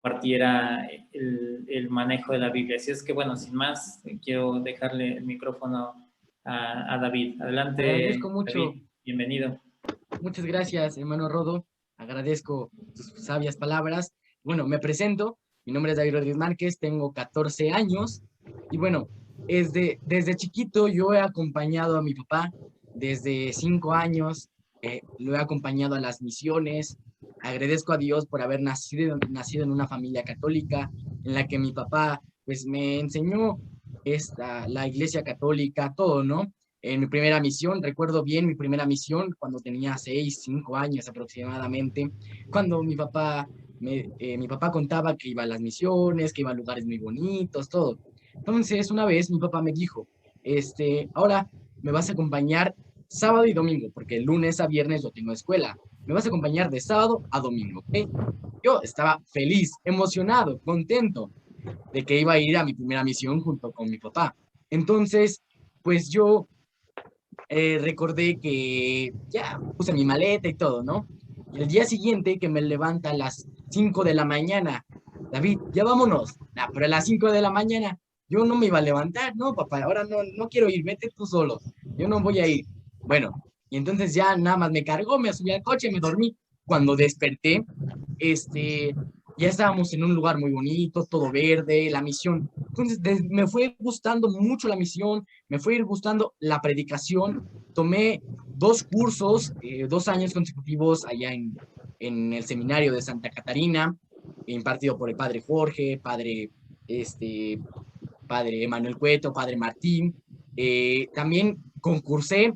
compartiera el manejo de la Biblia. Así es que, bueno, sin más, quiero dejarle el micrófono a David. Agradezco Adelante, mucho, David, bienvenido. muchas gracias, hermano Rodo. Agradezco tus sabias palabras. Bueno, me presento. Mi nombre es David Rodríguez Márquez, tengo 14 años. Y bueno, desde chiquito yo he acompañado a mi papá desde 5 años. Lo he acompañado a las misiones. Agradezco a Dios por haber nacido en una familia católica en la que mi papá pues me enseñó la iglesia católica, todo, ¿no? En mi primera misión, recuerdo bien mi primera misión cuando tenía 6, 5 años aproximadamente, cuando mi papá contaba que iba a las misiones, que iba a lugares muy bonitos, todo. Entonces, una vez mi papá me dijo, ahora me vas a acompañar sábado y domingo, porque el lunes a viernes yo tengo escuela. Me vas a acompañar de sábado a domingo, ¿ok? Yo estaba feliz, emocionado, contento de que iba a ir a mi primera misión junto con mi papá. Entonces, pues yo recordé que ya puse mi maleta y todo, ¿no? Y el día siguiente que me levanta a las 5 de la mañana, David, ya vámonos. Nah, pero a las 5 de la mañana yo no me iba a levantar, no, papá, ahora no quiero ir, vete tú solo, yo no voy a ir. Bueno, y entonces ya nada más me cargó, me subí al coche, me dormí. Cuando desperté, este, ya estábamos en un lugar muy bonito, todo verde, la misión. Entonces me fue gustando mucho la misión, me fue gustando la predicación. Tomé 2 cursos, 2 años consecutivos allá en el seminario de Santa Catarina, impartido por el padre Jorge, este, padre Manuel Cueto, padre Martín. También concursé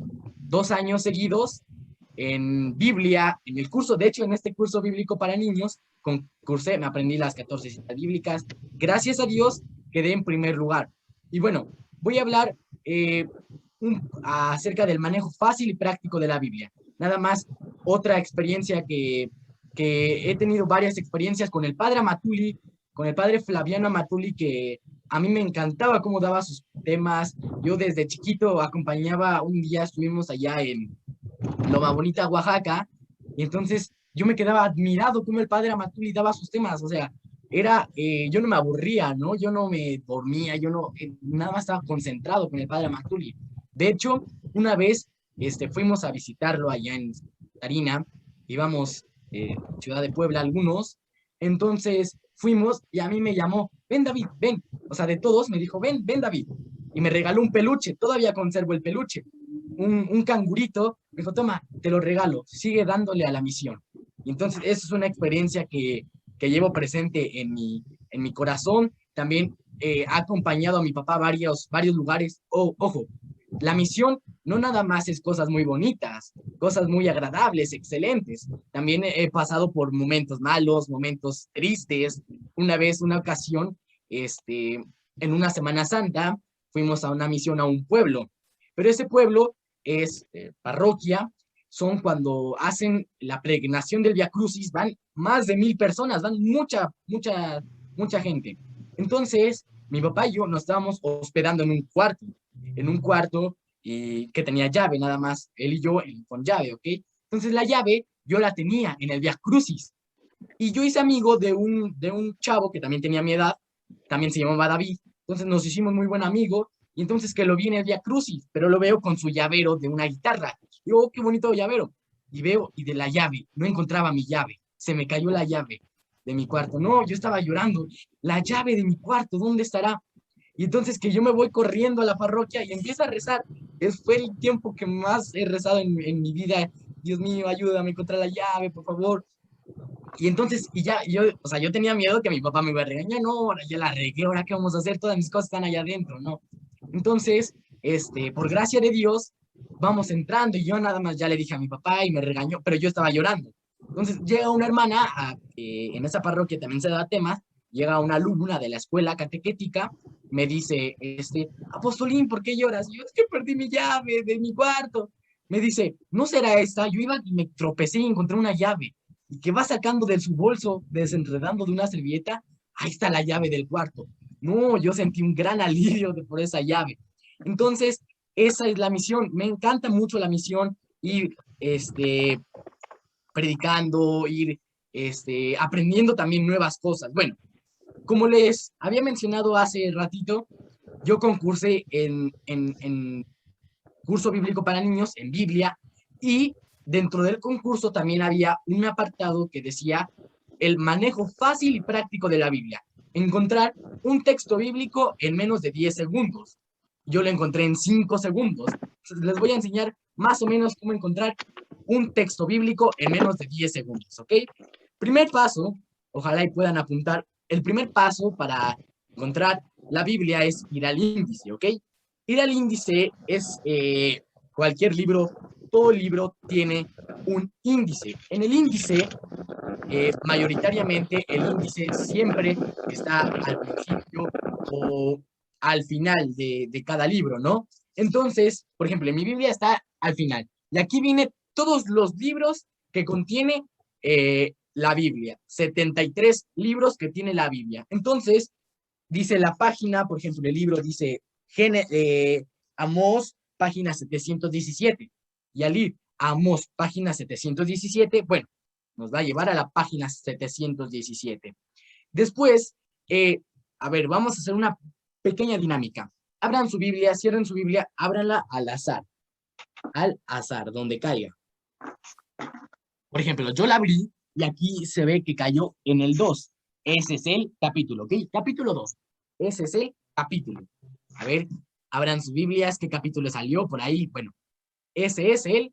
2 años seguidos en Biblia, en el curso, de hecho, en este curso bíblico para niños, concursé, me aprendí las 14 citas bíblicas. Gracias a Dios, quedé en primer lugar. Y bueno, voy a hablar acerca del manejo fácil y práctico de la Biblia. Nada más, otra experiencia que he tenido varias experiencias con el padre Amatuli, con el padre Flaviano Amatuli, que a mí me encantaba cómo daba sus temas. Yo desde chiquito acompañaba, un día estuvimos allá en Loma Bonita, Oaxaca, y entonces yo me quedaba admirado cómo el padre Amatuli daba sus temas, o sea, yo no me aburría, ¿no? Yo no me dormía, yo no, nada más estaba concentrado con el padre Amatuli. De hecho, una vez fuimos a visitarlo allá en Tarina, íbamos Ciudad de Puebla algunos, entonces fuimos y a mí me llamó, ven David, ven, o sea, de todos me dijo, ven David, y me regaló un peluche, todavía conservo el peluche, un cangurito, me dijo, toma, te lo regalo, sigue dándole a la misión. Y entonces, eso es una experiencia que llevo presente en mi corazón. También ha acompañado a mi papá a varios lugares. Ojo, la misión no nada más es cosas muy bonitas, cosas muy agradables, excelentes. También he pasado por momentos malos, momentos tristes. Una vez, una ocasión, en una Semana Santa, fuimos a una misión a un pueblo, pero ese pueblo es parroquia, son cuando hacen la pregnación del Via Crucis, van más de 1000 personas, van mucha gente. Entonces, mi papá y yo nos estábamos hospedando en un cuarto que tenía llave nada más, él y yo con llave, ¿ok? Entonces la llave yo la tenía en el Via Crucis y yo hice amigo de un chavo que también tenía mi edad, también se llamaba David, entonces nos hicimos muy buen amigo, y entonces que lo vi en el Via Crucis, pero lo veo con su llavero de una guitarra. Digo, oh, qué bonito llavero. Y veo, y de la llave, no encontraba mi llave, se me cayó la llave de mi cuarto. No, yo estaba llorando, la llave de mi cuarto, ¿dónde estará? Y entonces que yo me voy corriendo a la parroquia y empiezo a rezar. Fue el tiempo que más he rezado en mi vida. Dios mío, ayúdame a encontrar la llave, por favor. Y entonces, y ya, o sea, yo tenía miedo que mi papá me iba a regañar, no, ahora ya la regué, ahora qué vamos a hacer, todas mis cosas están allá adentro, ¿no? Entonces, por gracia de Dios, vamos entrando y yo nada más ya le dije a mi papá y me regañó, pero yo estaba llorando. Entonces llega una hermana, en esa parroquia también se da temas, llega una alumna de la escuela catequética, me dice, Apostolín, ¿por qué lloras? Y yo, es que perdí mi llave de mi cuarto. Me dice, ¿no será esta? Yo iba y me tropecé y encontré una llave y que va sacando de su bolso, desenredando de una servilleta, ahí está la llave del cuarto. No, yo sentí un gran alivio por esa llave. Entonces, esa es la misión. Me encanta mucho la misión, ir predicando, ir aprendiendo también nuevas cosas. Bueno, como les había mencionado hace ratito, yo concursé en curso bíblico para niños, en Biblia, y dentro del concurso también había un apartado que decía el manejo fácil y práctico de la Biblia. Encontrar un texto bíblico en menos de 10 segundos. Yo lo encontré en 5 segundos. Les voy a enseñar más o menos cómo encontrar un texto bíblico en menos de 10 segundos, ¿ok? Primer paso, ojalá y puedan apuntar, el primer paso para encontrar la Biblia es ir al índice, ¿ok? Ir al índice es cualquier libro, todo libro tiene un índice. En el índice, mayoritariamente, el índice siempre está al principio o al final de cada libro, ¿no? Entonces, por ejemplo, en mi Biblia está al final. Y aquí viene todos los libros que contiene la Biblia. 73 libros que tiene la Biblia. Entonces, dice la página, por ejemplo, el libro dice Amós, página 717. Y al ir a Amós, página 717, bueno, nos va a llevar a la página 717. Después, a ver, vamos a hacer una pequeña dinámica. Abran su Biblia, cierren su Biblia, ábranla al azar, donde caiga. Por ejemplo, yo la abrí y aquí se ve que cayó en el 2. Ese es el capítulo, ¿ok? Capítulo 2. Ese es el capítulo. A ver, abran sus Biblias, ¿qué capítulo salió por ahí? Bueno, ese es el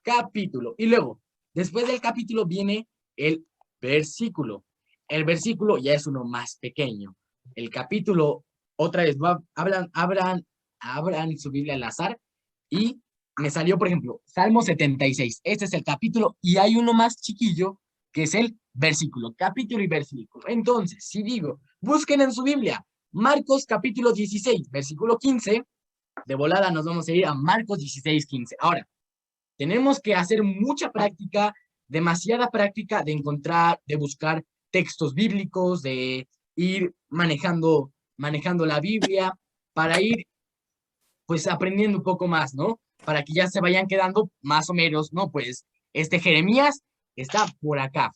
capítulo. Y luego, después del capítulo viene el versículo. El versículo ya es uno más pequeño. El capítulo, otra vez, abran su Biblia al azar y me salió, por ejemplo, Salmo 76. Este es el capítulo y hay uno más chiquillo que es el versículo, capítulo y versículo. Entonces, si digo, busquen en su Biblia Marcos capítulo 16, versículo 15, de volada nos vamos a ir a Marcos 16, 15. Ahora, tenemos que hacer mucha práctica, demasiada práctica de encontrar, de buscar textos bíblicos, de ir manejando la Biblia para ir pues aprendiendo un poco más, ¿no? Para que ya se vayan quedando más o menos, ¿no? Pues Jeremías está por acá.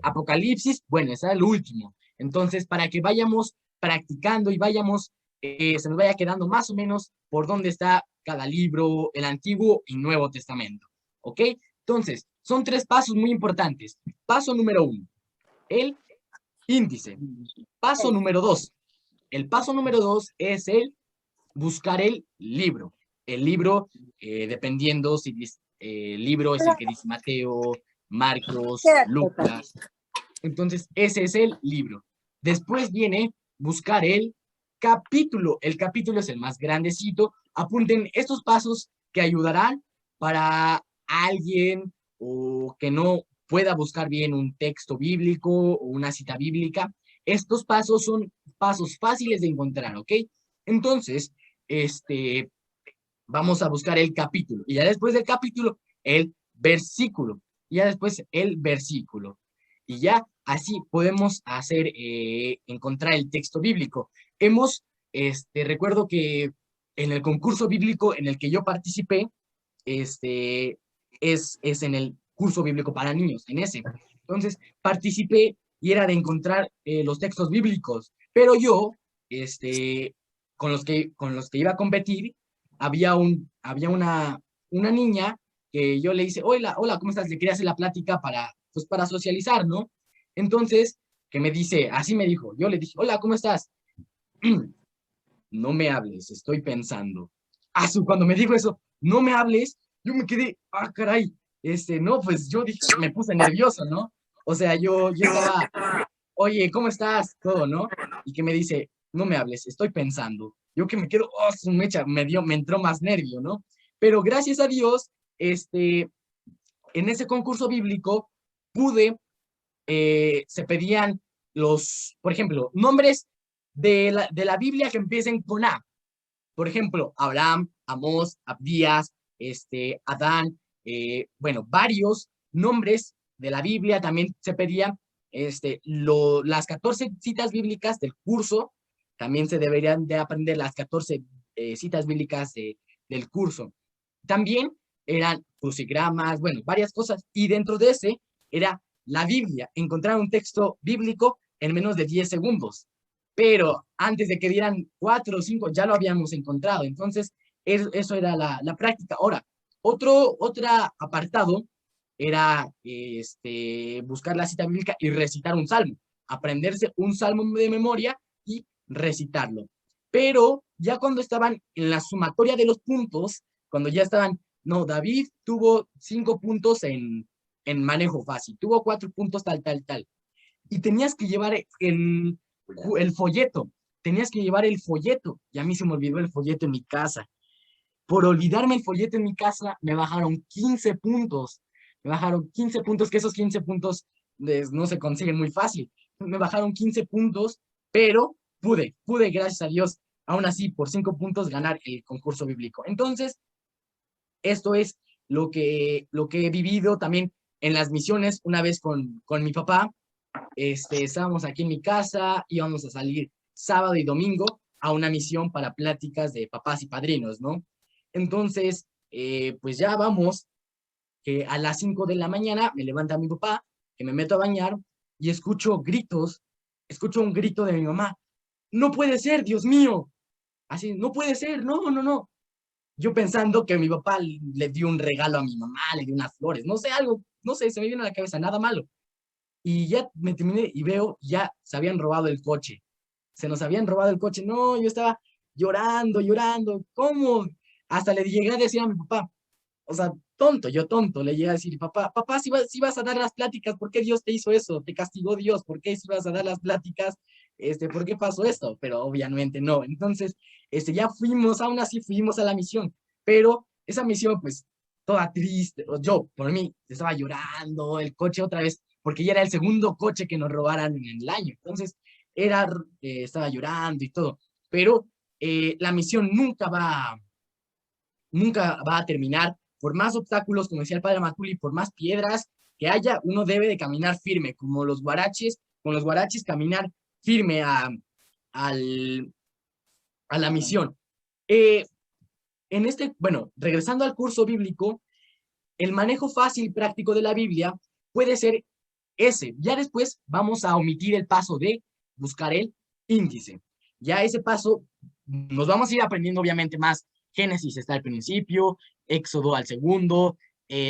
Apocalipsis, bueno, está el último. Entonces, para que vayamos practicando y vayamos, se nos vaya quedando más o menos por dónde está cada libro, el Antiguo y Nuevo Testamento. ¿Ok? Entonces, son 3 pasos muy importantes. Paso número 1, el índice. Paso número 2. El paso número 2 es el buscar el libro. El libro, dependiendo si el libro es el que dice Mateo, Marcos, Lucas. Entonces, ese es el libro. Después viene buscar el capítulo. El capítulo es el más grandecito. Apunten estos pasos que ayudarán para alguien o que no pueda buscar bien un texto bíblico o una cita bíblica. Estos pasos son pasos fáciles de encontrar, ¿ok? Entonces, vamos a buscar el capítulo. Y ya después del capítulo, el versículo. Y ya después el versículo. Y ya así podemos hacer, encontrar el texto bíblico. Recuerdo que en el concurso bíblico en el que yo participé, es en el curso bíblico para niños, en ese. Entonces, participé y era de encontrar los textos bíblicos. Pero yo, con los que iba a competir, había una niña que yo le hice, hola, ¿cómo estás? Le quería hacer la plática pues para socializar, ¿no? Entonces, que me dice, así me dijo, yo le dije, hola, ¿cómo estás? No me hables, estoy pensando. Cuando me dijo eso, no me hables, yo me quedé, caray, no, pues yo dije, me puse nervioso, ¿no? O sea, yo estaba, oye, ¿cómo estás? Todo, ¿no? Y que me dice, no me hables, estoy pensando. Yo que me quedo, su mecha, me entró más nervio, ¿no? Pero gracias a Dios, en ese concurso bíblico pude, se pedían por ejemplo, nombres de la Biblia que empiecen con A. Por ejemplo, Abraham, Amós, Abdías, Adán, bueno, varios nombres de la Biblia también se pedían. Las 14 citas bíblicas del curso, también se deberían de aprender las 14 citas bíblicas del curso. También eran crucigramas, bueno, varias cosas, y dentro de ese era la Biblia, encontrar un texto bíblico en menos de 10 segundos. Pero antes de que dieran 4 o 5, ya lo habíamos encontrado. Entonces, eso era la práctica. Ahora, otro apartado era buscar la cita bíblica y recitar un salmo. Aprenderse un salmo de memoria y recitarlo. Pero ya cuando estaban en la sumatoria de los puntos, cuando ya estaban, no, David tuvo 5 puntos en manejo fácil, tuvo 4 puntos tal, tal, tal. Y tenías que llevar el folleto, tenías que llevar el folleto. Y a mí se me olvidó el folleto en mi casa. Por olvidarme el folleto en mi casa, me bajaron 15 puntos. Me bajaron 15 puntos, que esos 15 puntos no se consiguen muy fácil. Me bajaron 15 puntos, pero pude, gracias a Dios, aún así, por 5 puntos, ganar el concurso bíblico. Entonces, esto es lo que he vivido también en las misiones, una vez con mi papá. Estábamos aquí en mi casa, íbamos a salir sábado y domingo a una misión para pláticas de papás y padrinos, ¿no? Entonces, pues ya vamos, que a las 5 de la mañana me levanta mi papá, que me meto a bañar y escucho un grito de mi mamá. No puede ser, Dios mío. Así, no puede ser, no, no, no. Yo pensando que mi papá le dio un regalo a mi mamá, le dio unas flores, no sé, algo, no sé, se me viene a la cabeza, nada malo. Y ya me terminé y veo, ya se habían robado el coche. Se nos habían robado el coche. No, yo estaba llorando, llorando. ¿Cómo? Hasta le llegué a decir a mi papá, o sea, tonto, le llegué a decir, papá, si vas a dar las pláticas, ¿por qué Dios te hizo eso? Te castigó Dios, ¿por qué si vas a dar las pláticas? ¿Por qué pasó esto? Pero obviamente no. Entonces, ya fuimos, aún así fuimos a la misión, pero esa misión, pues, toda triste, yo, por mí, estaba llorando, el coche otra vez, porque ya era el segundo coche que nos robaran en el año. Entonces, estaba llorando y todo, pero la misión nunca va a terminar. Por más obstáculos, como decía el padre Matuli, por más piedras que haya, uno debe de caminar firme, como los guaraches, con los guaraches caminar firme al, a la misión. Bueno, regresando al curso bíblico, el manejo fácil y práctico de la Biblia puede ser ese. Ya después vamos a omitir el paso de buscar el índice. Ya ese paso nos vamos a ir aprendiendo obviamente más. Génesis está al principio, Éxodo al segundo,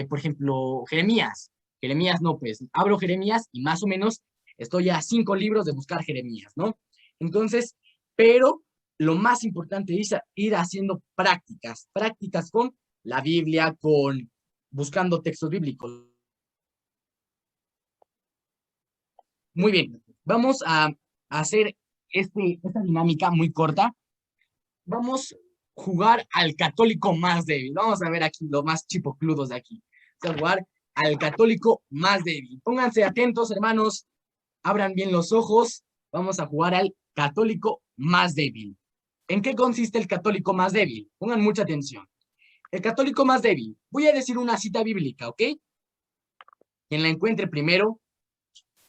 por ejemplo, Jeremías. Jeremías no, pues abro Jeremías y más o menos estoy a 5 libros de buscar Jeremías, ¿no? Entonces, pero lo más importante es ir haciendo prácticas con la Biblia, buscando textos bíblicos. Muy bien, vamos a hacer esta dinámica muy corta. Vamos a jugar al católico más débil. Vamos a ver aquí los más chipocludos de aquí. Vamos a jugar al católico más débil. Pónganse atentos, hermanos. Abran bien los ojos. Vamos a jugar al católico más débil. ¿En qué consiste el católico más débil? Pongan mucha atención. El católico más débil. Voy a decir una cita bíblica, ¿ok? Quien la encuentre primero,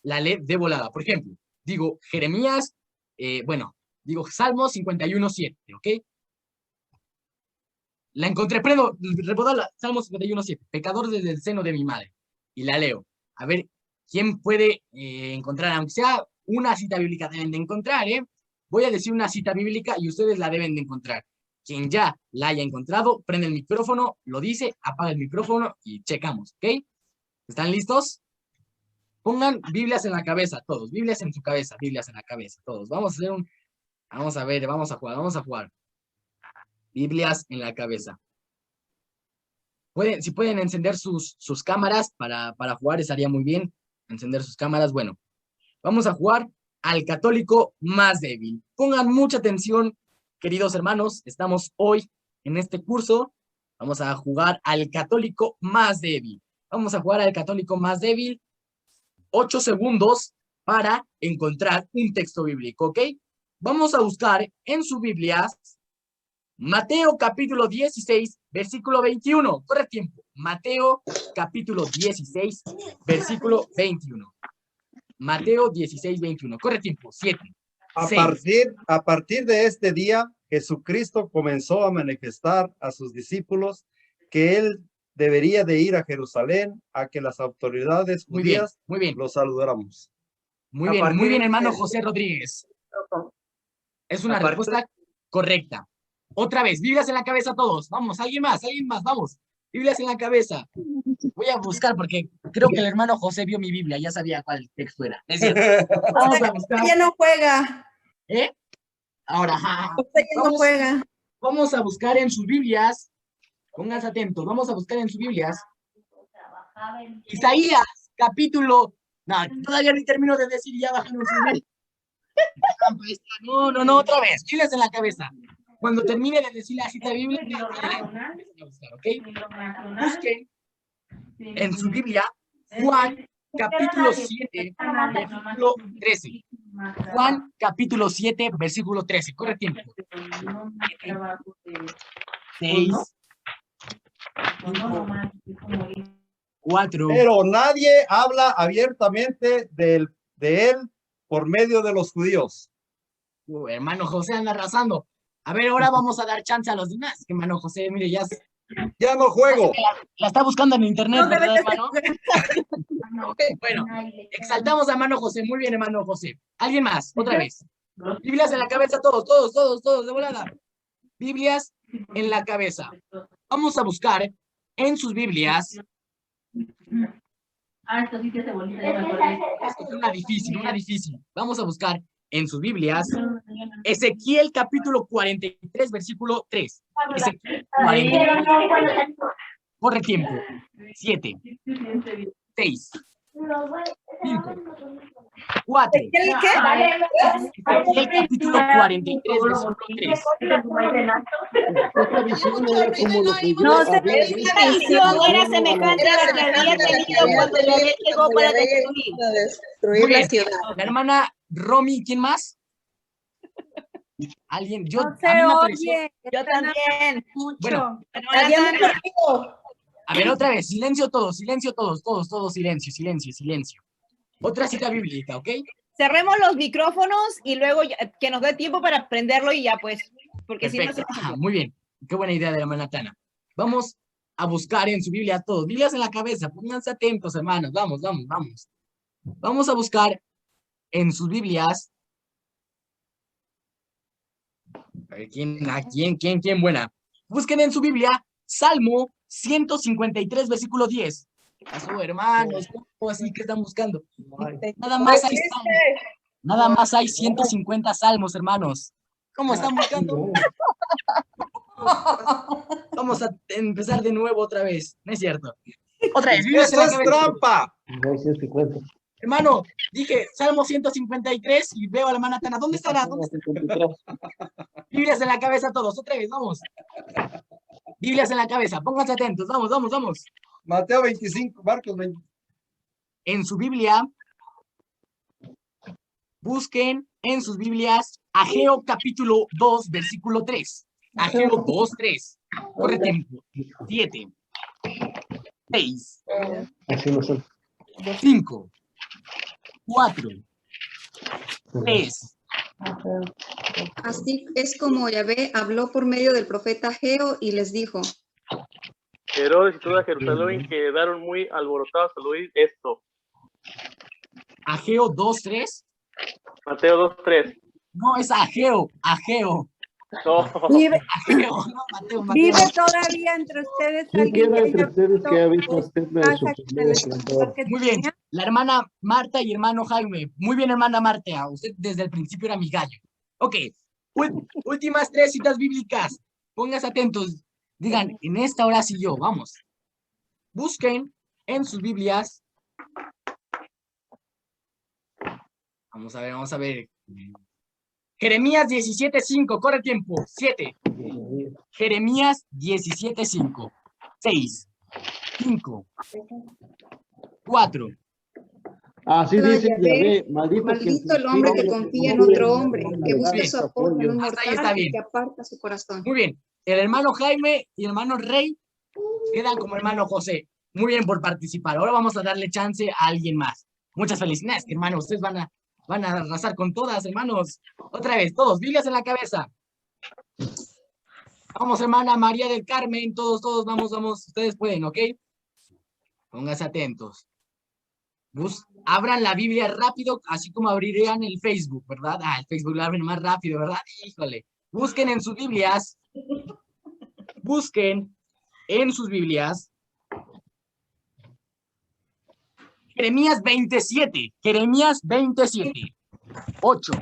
la lee de volada. Por ejemplo, digo Jeremías, digo Salmos 51:7, ¿ok? La encontré, Salmos 51:7, pecador desde el seno de mi madre. Y la leo. A ver, ¿quién puede encontrar? Aunque sea una cita bíblica, deben de encontrar, ¿eh? Voy a decir una cita bíblica y ustedes la deben de encontrar. Quien ya la haya encontrado, prende el micrófono, lo dice, apaga el micrófono y checamos, ¿ok? ¿Están listos? Pongan Biblias en la cabeza, todos. Biblias en su cabeza, Biblias en la cabeza, todos. Vamos a ver, vamos a jugar. Biblias en la cabeza. Si pueden encender sus cámaras para jugar, estaría muy bien. Encender sus cámaras. Bueno, vamos a jugar al católico más débil. Pongan mucha atención, queridos hermanos. Estamos hoy en este curso. Vamos a jugar al católico más débil. Vamos a jugar al católico más débil. 8 segundos para encontrar un texto bíblico, ¿ok? Vamos a buscar en su Biblia Mateo capítulo 16, versículo 21. Corre tiempo. Mateo capítulo 16, versículo 21. Mateo 16, 21. Corre tiempo. 7. A partir de este día, Jesucristo comenzó a manifestar a sus discípulos que Él debería de ir a Jerusalén a que las autoridades Muy bien, judías muy bien. lo saludáramos. Muy bien, hermano José Rodríguez. Es una respuesta correcta. Otra vez, Biblias en la cabeza todos. Vamos, alguien más, vamos. Biblias en la cabeza. Voy a buscar porque creo que el hermano José vio mi Biblia, ya sabía cuál texto era. Es cierto. Vamos a buscar. Ya no juega. ¿Eh? Ahora, Usted ya no juega. vamos a buscar en sus Biblias. Pónganse atentos, vamos a buscar en sus Biblias. Isaías, capítulo. No, todavía ni termino de decir, ya bajaron sus Biblias. No, otra vez. Biblias en la cabeza. Cuando termine de decir la cita bíblica, ¿ok? Busquen en su Biblia Juan capítulo 7, versículo 13. Juan capítulo 7, versículo 13. Corre tiempo. 6, 4. Pero nadie habla abiertamente de él por medio de los judíos. Hermano José anda arrasando. A ver, ahora vamos a dar chance a los demás. Que hermano José, mire, ya no juego. La está buscando en internet, ¿verdad, hermano? Bueno, exaltamos a hermano José. Muy bien, hermano José. ¿Alguien más? Otra vez. Biblias en la cabeza, todos, de volada. Biblias en la cabeza. Vamos a buscar en sus Biblias. Esto sí que se bonita, ya me acordé. Esto es una difícil. Vamos a buscar en sus Biblias Ezequiel capítulo 43, versículo 3. Ezequiel 43. Corre tiempo. 7, 6, 5, 4. Ezequiel capítulo 43, versículo 3. No, esta visión era semejante a la que había tenido cuando Yahvé llegó para destruir la ciudad. La hermana Romy, ¿quién más? ¿Alguien? Yo, No se a mí me oye. Yo también. Bueno, Mucho. a ver, otra vez, silencio todos, silencio. Otra cita bíblica, ¿ok? Cerremos los micrófonos y luego que nos dé tiempo para prenderlo y ya pues, porque si no Perfecto. se... Ajá, muy bien. Qué buena idea de la hermana Tana. Vamos a buscar en su Biblia todos. Biblias en la cabeza. Pónganse atentos, hermanos. Vamos. Vamos a buscar en sus Biblias. A ver, ¿quién buena? Busquen en su Biblia Salmo 153, versículo 10. ¿Qué pasó, hermanos? ¿Cómo así que están buscando? Nada más hay 150 salmos, hermanos. ¿Cómo están buscando? Vamos a empezar de nuevo otra vez. No es cierto. Otra vez. ¡Eso es trampa! Hermano, dije Salmo 153 y veo a la hermana Tana. ¿Dónde estará? Biblias en la cabeza todos. Otra vez, vamos. Biblias en la cabeza. Pónganse atentos. Vamos. Mateo 25, Marcos 20. En su Biblia, busquen en sus Biblias Ageo capítulo 2, versículo 3. Ageo 2, 3. Corre tiempo. 7, 6, 5, 4, 3. Así es como Yahvé habló por medio del profeta Ageo y les dijo: Herodes y toda Jerusalén quedaron muy alborotados al oír esto. Ageo 2, 3. Mateo 2, 3. No, es Ageo. No. Vive, Ageo, no, Mateo. vive todavía entre ustedes. ¿Quién queda entre ustedes que ha visto alguien acerca de su primer esplendor? Muy bien, la hermana Marta y hermano Jaime. Muy bien, hermana Marta. Usted desde el principio era mi gallo. Ok, últimas 3 citas bíblicas. Pónganse atentos. Digan, en esta hora sí yo. Vamos. Busquen en sus Biblias. Vamos a ver. Jeremías 17:5. Corre tiempo. 7. Jeremías 17:5. 6. 5. 4. Así dice Yahvé, Yahvé, maldito el hombre que confía en otro hombre, que busca su apoyo en un Hasta ahí está mortal bien. y que aparta su corazón. Muy bien. El hermano Jaime y el hermano Rey quedan como hermano José. Muy bien por participar. Ahora vamos a darle chance a alguien más. Muchas felicidades, hermanos. Ustedes van a arrasar con todas, hermanos. Otra vez, todos, Biblias en la cabeza. Vamos, hermana María del Carmen, todos, vamos, ustedes pueden, ¿ok? Pónganse atentos. Abran la Biblia rápido, así como abrirían el Facebook, ¿verdad? El Facebook lo abren más rápido, ¿verdad? Híjole. Busquen en sus Biblias. Jeremías 27. 8,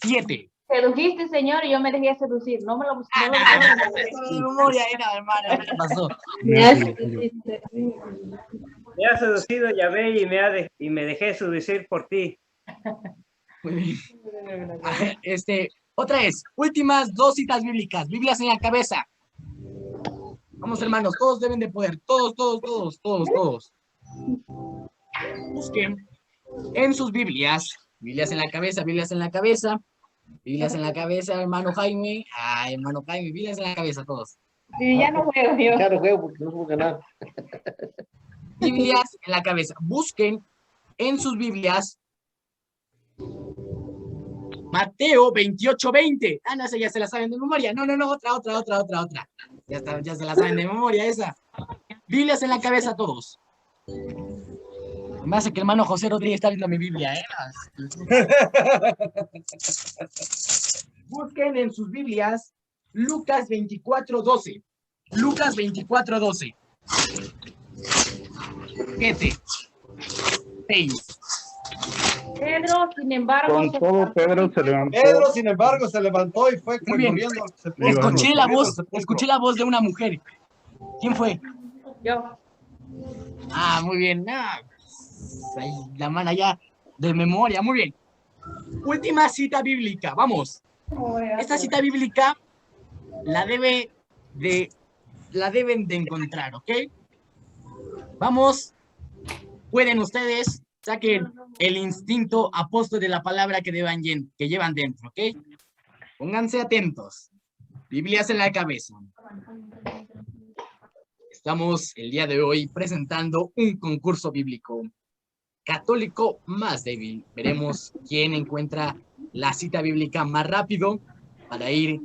7. Sedujiste, señor, y yo me dejé seducir. No me lo busqué. De memoria era, hermana. ¿Qué pasó? Me has seducido, Yahvé, y me dejé seducir por ti. Muy bien. Otra vez, últimas 2 citas bíblicas, Biblias en la cabeza. Vamos, hermanos, todos deben de poder, todos. Busquen en sus Biblias en la cabeza, hermano Jaime. Hermano Jaime, Biblias en la cabeza, todos. Sí, ya no juego yo. Ya no juego porque no puedo ganar. Biblias en la cabeza. Busquen en sus Biblias Mateo 28:20. No sé, ya se la saben de memoria. No, otra. Ya se la saben de memoria esa. Biblias en la cabeza todos. Me hace que el hermano José Rodríguez está viendo mi Biblia, Busquen en sus Biblias Lucas 24:12. 7, 6. Pedro, sin embargo, Con todo, Pedro se levantó. Pedro, sin embargo, se levantó y fue Muy bien. corriendo. Escuché la voz de una mujer. ¿Quién fue? yo. Muy bien. La mano ya de memoria. Muy bien. Última cita bíblica. Vamos. Esta cita bíblica la deben de encontrar, ¿ok? Vamos. Pueden ustedes, saquen el instinto apóstol de la palabra que llevan dentro, ¿ok? Pónganse atentos. Biblias en la cabeza. Estamos el día de hoy presentando un concurso bíblico. Católico más débil. Veremos quién encuentra la cita bíblica más rápido para ir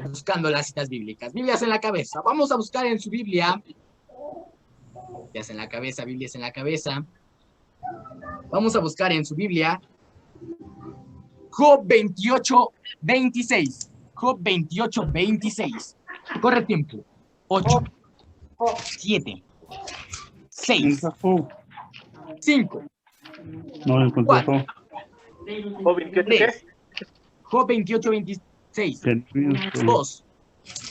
buscando las citas bíblicas. Biblias en la cabeza. Vamos a buscar en su Biblia. Biblias en la cabeza. Vamos a buscar en su Biblia Job 28:26. Job 28:26. Corre tiempo. 8, 7, 6, 5. No encontré. 4. ¿O 28 qué? Job 28:26. 2.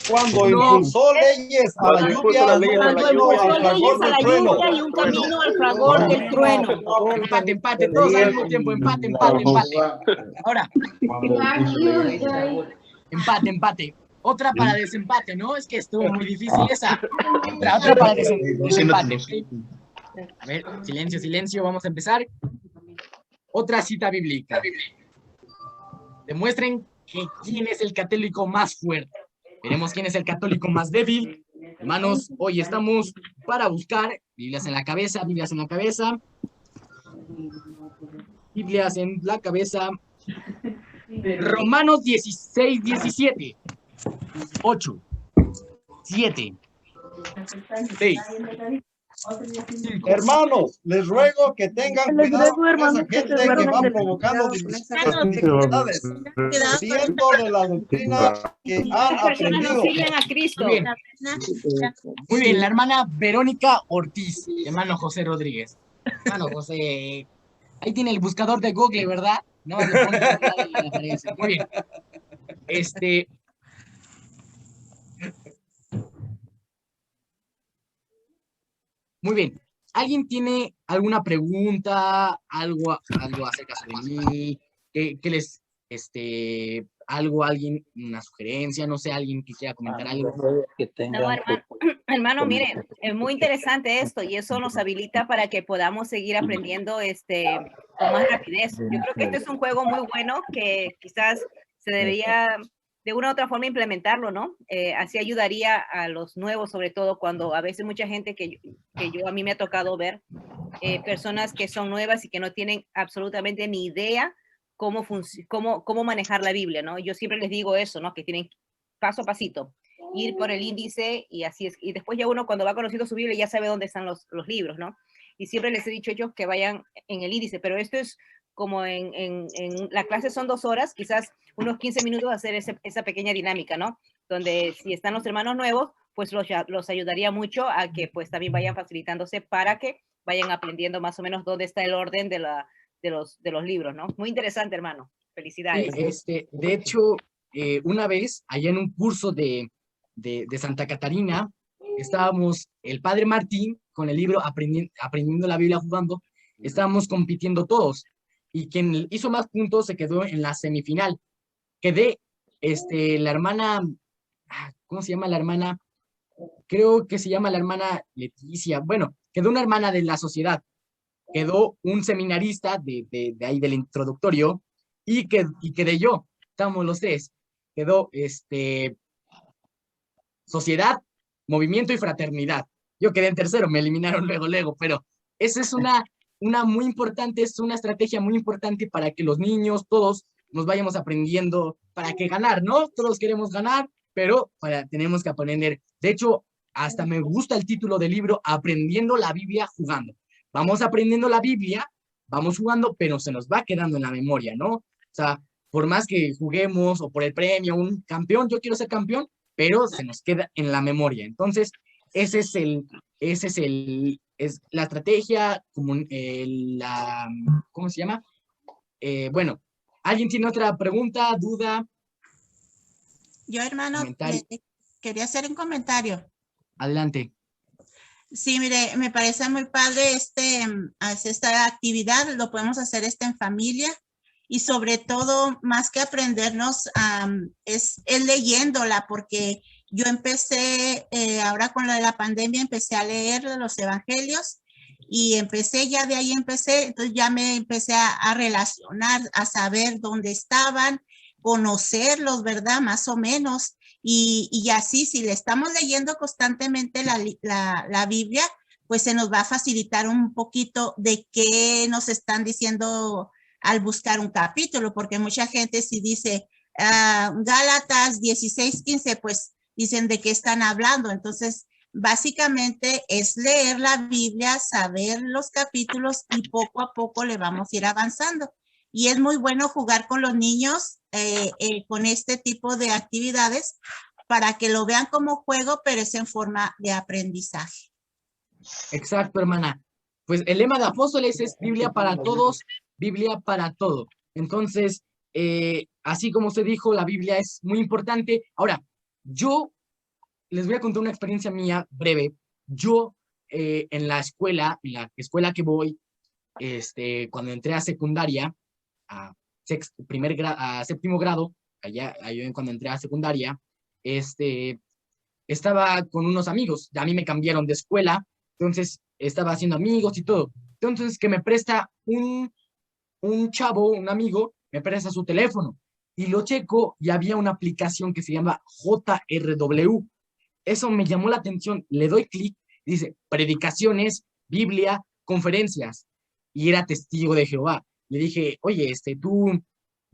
Cuando impulsó leyes a la lluvia, Cuando impulsó al fragor del trueno. Y un camino al fragor del trueno. Empate, todos al mismo tiempo, empate. Ahora, empate. Otra para desempate, ¿no? Es que estuvo muy difícil esa. Otra para desempate. A ver, silencio, vamos a empezar. Otra cita bíblica. Demuestren quién es el católico más fuerte. Veremos quién es el católico más débil. Hermanos, hoy estamos para buscar Biblias en la cabeza. Romanos 16:17. 8, 7, 6. Hermanos, les ruego que tengan cuidado con esa gente que va provocando dificultades, siendo de la doctrina que han aprendido. Muy bien, la hermana Verónica Ortiz, hermano José Rodríguez. Hermano José, ahí tiene el buscador de Google, ¿verdad? No, le pone la apariencia. Muy bien. Muy bien. ¿Alguien tiene alguna pregunta, algo acerca de mí? ¿Qué les, alguien, una sugerencia, no sé, alguien que quiera comentar algo? No, hermano, mire, es muy interesante esto y eso nos habilita para que podamos seguir aprendiendo con más rapidez. Yo creo que este es un juego muy bueno que quizás se debería de una u otra forma implementarlo, ¿no? Así ayudaría a los nuevos, sobre todo cuando a veces mucha gente que a mí me ha tocado ver, personas que son nuevas y que no tienen absolutamente ni idea cómo manejar la Biblia, ¿no? Yo siempre les digo eso, ¿no? Que tienen paso a pasito, ir por el índice y así es. Y después ya uno cuando va conociendo su Biblia ya sabe dónde están los libros, ¿no? Y siempre les he dicho a ellos que vayan en el índice, pero esto es como en la clase son 2 horas, quizás unos 15 minutos hacer esa pequeña dinámica, ¿no? Donde si están los hermanos nuevos, pues los ayudaría mucho a que pues también vayan facilitándose para que vayan aprendiendo más o menos dónde está el orden de los libros, ¿no? Muy interesante, hermano. Felicidades. Sí, de hecho, una vez, allá en un curso de Santa Catarina, estábamos el padre Martín con el libro Aprendiendo la Biblia jugando, estábamos compitiendo todos, y quien hizo más puntos se quedó en la semifinal. Quedé, la hermana, ¿cómo se llama la hermana? Creo que se llama la hermana Leticia. Bueno, quedó una hermana de la sociedad, quedó un seminarista de ahí del introductorio, y quedé yo, estamos los tres. Quedó sociedad, movimiento y fraternidad. Yo quedé en tercero, me eliminaron luego, pero esa es una muy importante, es una estrategia muy importante para que los niños, todos, nos vayamos aprendiendo para que ganar, ¿no? Todos queremos ganar, pero tenemos que aprender. De hecho, hasta me gusta el título del libro, Aprendiendo la Biblia jugando. Vamos aprendiendo la Biblia, vamos jugando, pero se nos va quedando en la memoria, ¿no? O sea, por más que juguemos o por el premio, un campeón, yo quiero ser campeón, pero se nos queda en la memoria. Entonces, esa es la estrategia, como ¿cómo se llama? Bueno, ¿alguien tiene otra pregunta, duda? Yo, hermano, quería hacer un comentario. Adelante. Sí, mire, me parece muy padre esta actividad, lo podemos hacer en familia y sobre todo, más que aprendernos, es leyéndola, porque yo empecé, ahora con lo de la pandemia, empecé a leer los evangelios y entonces ya me empecé a relacionar, a saber dónde estaban, conocerlos, ¿verdad? Más o menos. Y así, si le estamos leyendo constantemente la Biblia, pues se nos va a facilitar un poquito de qué nos están diciendo al buscar un capítulo, porque mucha gente si dice Gálatas 16:15, pues dicen de qué están hablando. Entonces, básicamente es leer la Biblia, saber los capítulos y poco a poco le vamos a ir avanzando. Y es muy bueno jugar con los niños con este tipo de actividades para que lo vean como juego, pero es en forma de aprendizaje. Exacto, hermana. Pues el lema de Apóstoles es Biblia para todos, Biblia para todo. Entonces, así como usted dijo, la Biblia es muy importante. Ahora, yo les voy a contar una experiencia mía breve. Yo en la escuela que voy, cuando entré a secundaria, a séptimo grado, allá cuando entré a secundaria, estaba con unos amigos. A mí me cambiaron de escuela, entonces estaba haciendo amigos y todo. Entonces que me presta un chavo, un amigo, me presta su teléfono y lo checo y había una aplicación que se llama JRW. Eso me llamó la atención, le doy clic y dice predicaciones, Biblia, conferencias, y era testigo de Jehová. Le dije, oye,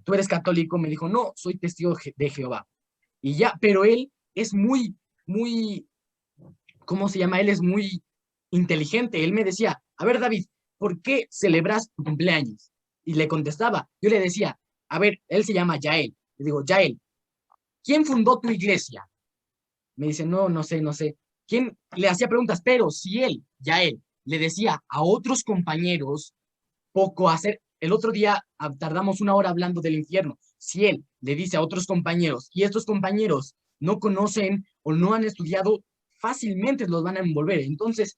¿tú eres católico? Me dijo, no, soy testigo de Jehová. Y ya, pero él es muy, ¿cómo se llama? Él es muy inteligente. Él me decía, a ver, David, ¿por qué celebras tu cumpleaños? Y le contestaba, yo le decía, a ver, él se llama Yael. Le digo, Yael, ¿quién fundó tu iglesia? Me dice, no sé. ¿Quién? Le hacía preguntas, pero si él, Yael, le decía a otros compañeros, el otro día tardamos 1 hora hablando del infierno. Si él le dice a otros compañeros y estos compañeros no conocen o no han estudiado, fácilmente los van a envolver. Entonces,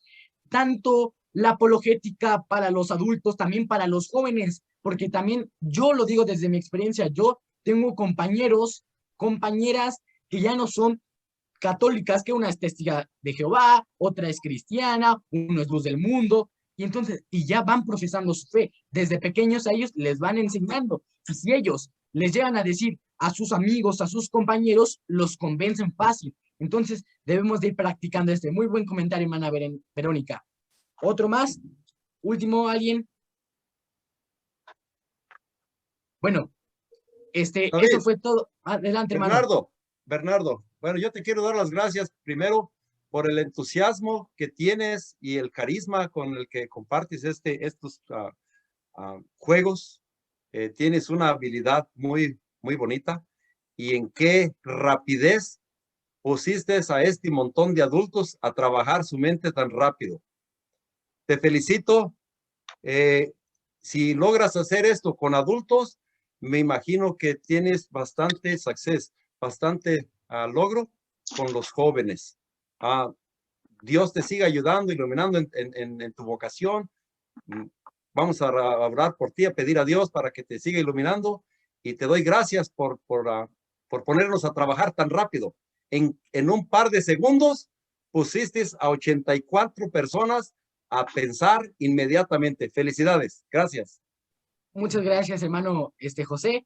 tanto la apologética para los adultos, también para los jóvenes, porque también yo lo digo desde mi experiencia, yo tengo compañeros, compañeras que ya no son católicas, que una es testiga de Jehová, otra es cristiana, uno es luz del mundo, y ya van profesando su fe. Desde pequeños a ellos les van enseñando. Y si ellos les llegan a decir a sus amigos, a sus compañeros, los convencen fácil. Entonces, debemos de ir practicando muy buen comentario, hermana Verónica. ¿Otro más? Último, ¿alguien? Bueno, eso fue todo. Adelante, hermano. Bernardo, Bernardo, bueno, yo te quiero dar las gracias primero por el entusiasmo que tienes y el carisma con el que compartes estos juegos. Tienes una habilidad muy bonita, y en qué rapidez pusiste a este montón de adultos a trabajar su mente tan rápido. Te felicito. Si logras hacer esto con adultos, me imagino que tienes bastante success, bastante logro con los jóvenes. Dios te siga ayudando, iluminando en tu vocación. Vamos a orar por ti, a pedir a Dios para que te siga iluminando, y te doy gracias por ponernos a trabajar tan rápido. En un par de segundos pusiste a 84 personas a pensar inmediatamente. Felicidades. Gracias. Muchas gracias, hermano José.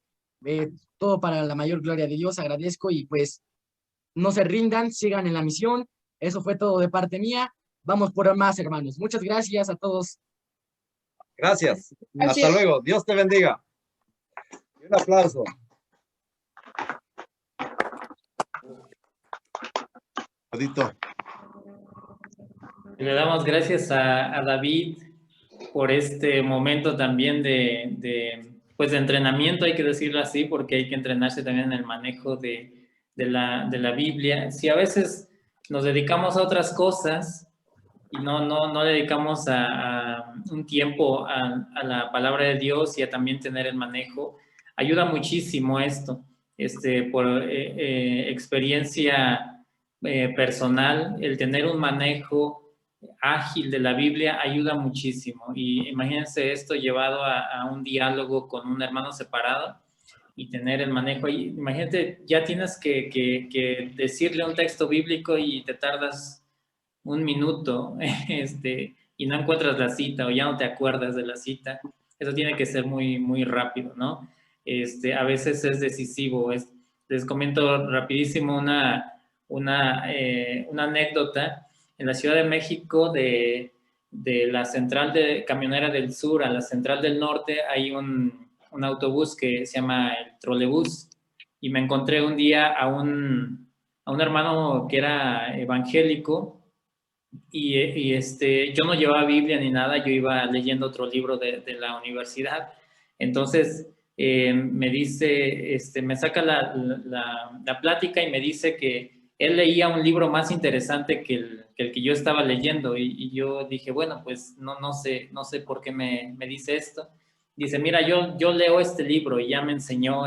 Todo para la mayor gloria de Dios. Agradezco, y pues no se rindan, sigan en la misión. Eso fue todo de parte mía. Vamos por más, hermanos. Muchas gracias a todos. Gracias. Hasta luego. Dios te bendiga. Y un aplauso. Le damos gracias a David por este momento también de entrenamiento, hay que decirlo así, porque hay que entrenarse también en el manejo de la Biblia. Si a veces nos dedicamos a otras cosas y no dedicamos a un tiempo a la palabra de Dios y a también tener el manejo, ayuda muchísimo esto. Por experiencia personal, el tener un manejo ágil de la Biblia ayuda muchísimo. Y imagínense esto llevado a un diálogo con un hermano separado y tener el manejo ahí. Imagínate, ya tienes que decirle un texto bíblico y te tardas un minuto y no encuentras la cita o ya no te acuerdas de la cita. Eso tiene que ser muy rápido, ¿no? A veces es decisivo. Les comento rapidísimo una anécdota. En la Ciudad de México, de la central de camionera del sur a la central del norte, hay un autobús que se llama el trolebús, y me encontré un día a un hermano que era evangélico, y yo no llevaba Biblia ni nada, yo iba leyendo otro libro de la universidad. Entonces me dice, me saca la plática y me dice que él leía un libro más interesante que el que yo estaba leyendo, y yo dije, bueno, pues no sé por qué me dice esto. Dice, mira, yo leo este libro, y ya me enseñó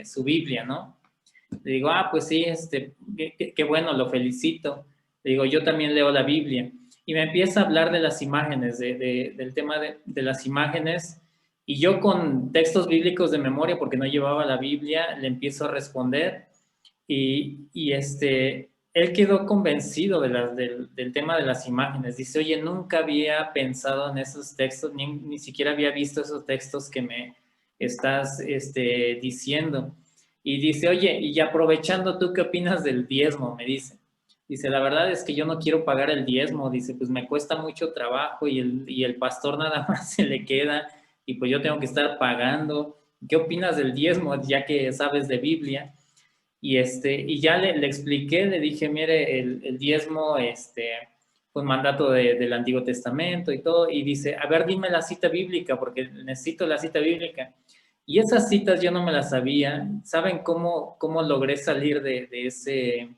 su Biblia, ¿no? Le digo, pues sí, qué bueno, lo felicito. Le digo, yo también leo la Biblia. Y me empieza a hablar de las imágenes, del tema de las imágenes, y yo con textos bíblicos de memoria, porque no llevaba la Biblia, le empiezo a responder. Y él quedó convencido del tema de las imágenes. Dice, oye, nunca había pensado en esos textos, ni siquiera había visto esos textos que me estás diciendo. Y dice, oye, y aprovechando, ¿tú qué opinas del diezmo? Me dice. Dice, la verdad es que yo no quiero pagar el diezmo. Dice, pues me cuesta mucho trabajo, y el pastor nada más se le queda, y pues yo tengo que estar pagando. ¿Qué opinas del diezmo, ya que sabes de Biblia? Y ya le expliqué, le dije, mire, el diezmo fue un mandato del Antiguo Testamento y todo. Y dice, a ver, dime la cita bíblica, porque necesito la cita bíblica. Y esas citas yo no me las sabía. ¿Saben cómo logré salir de ese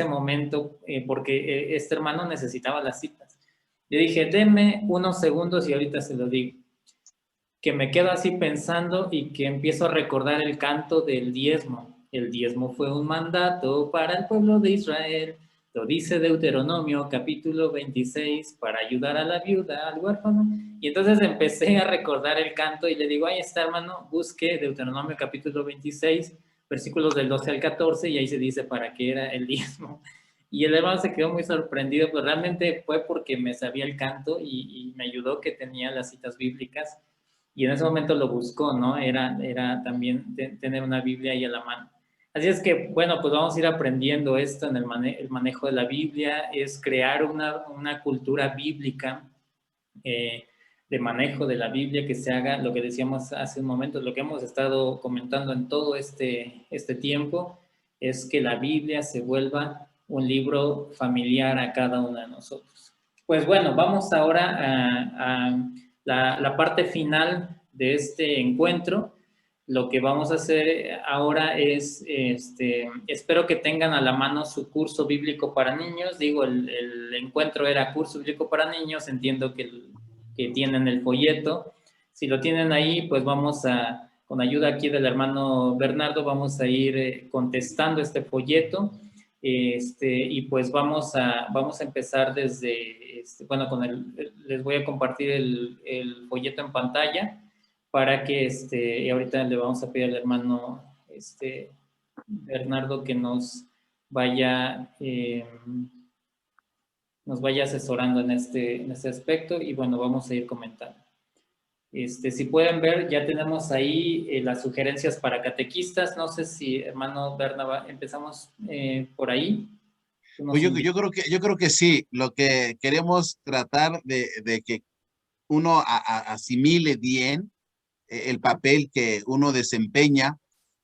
momento? Porque este hermano necesitaba las citas. Le dije, deme unos segundos y ahorita se lo digo. Que me quedo así pensando y que empiezo a recordar el canto del diezmo. El diezmo fue un mandato para el pueblo de Israel. Lo dice Deuteronomio capítulo 26, para ayudar a la viuda, al huérfano. Y entonces empecé a recordar el canto y le digo, ahí está, hermano, busque Deuteronomio capítulo 26, versículos del 12 al 14, y ahí se dice para qué era el diezmo. Y el hermano se quedó muy sorprendido, pero realmente fue porque me sabía el canto y me ayudó que tenía las citas bíblicas. Y en ese momento lo buscó, ¿no? Era también tener una Biblia ahí a la mano. Así es que, bueno, pues vamos a ir aprendiendo esto en el manejo de la Biblia, es crear una cultura bíblica de manejo de la Biblia, que se haga lo que decíamos hace un momento, lo que hemos estado comentando en todo este tiempo, es que la Biblia se vuelva un libro familiar a cada uno de nosotros. Pues bueno, vamos ahora a la parte final de este encuentro. Lo que vamos a hacer ahora es, espero que tengan a la mano su curso bíblico para niños. Digo, el encuentro era curso bíblico para niños, entiendo que tienen el folleto. Si lo tienen ahí, pues vamos a, con ayuda aquí del hermano Bernardo, vamos a ir contestando este folleto. Y pues vamos a empezar desde, bueno, les voy a compartir el folleto en pantalla para que, ahorita le vamos a pedir al hermano Bernardo que nos vaya asesorando en este aspecto, y bueno, vamos a ir comentando. Si pueden ver, ya tenemos ahí las sugerencias para catequistas. No sé si, hermano Bernabé, empezamos por ahí. Pues yo creo que sí. Lo que queremos tratar de que uno asimile bien el papel que uno desempeña,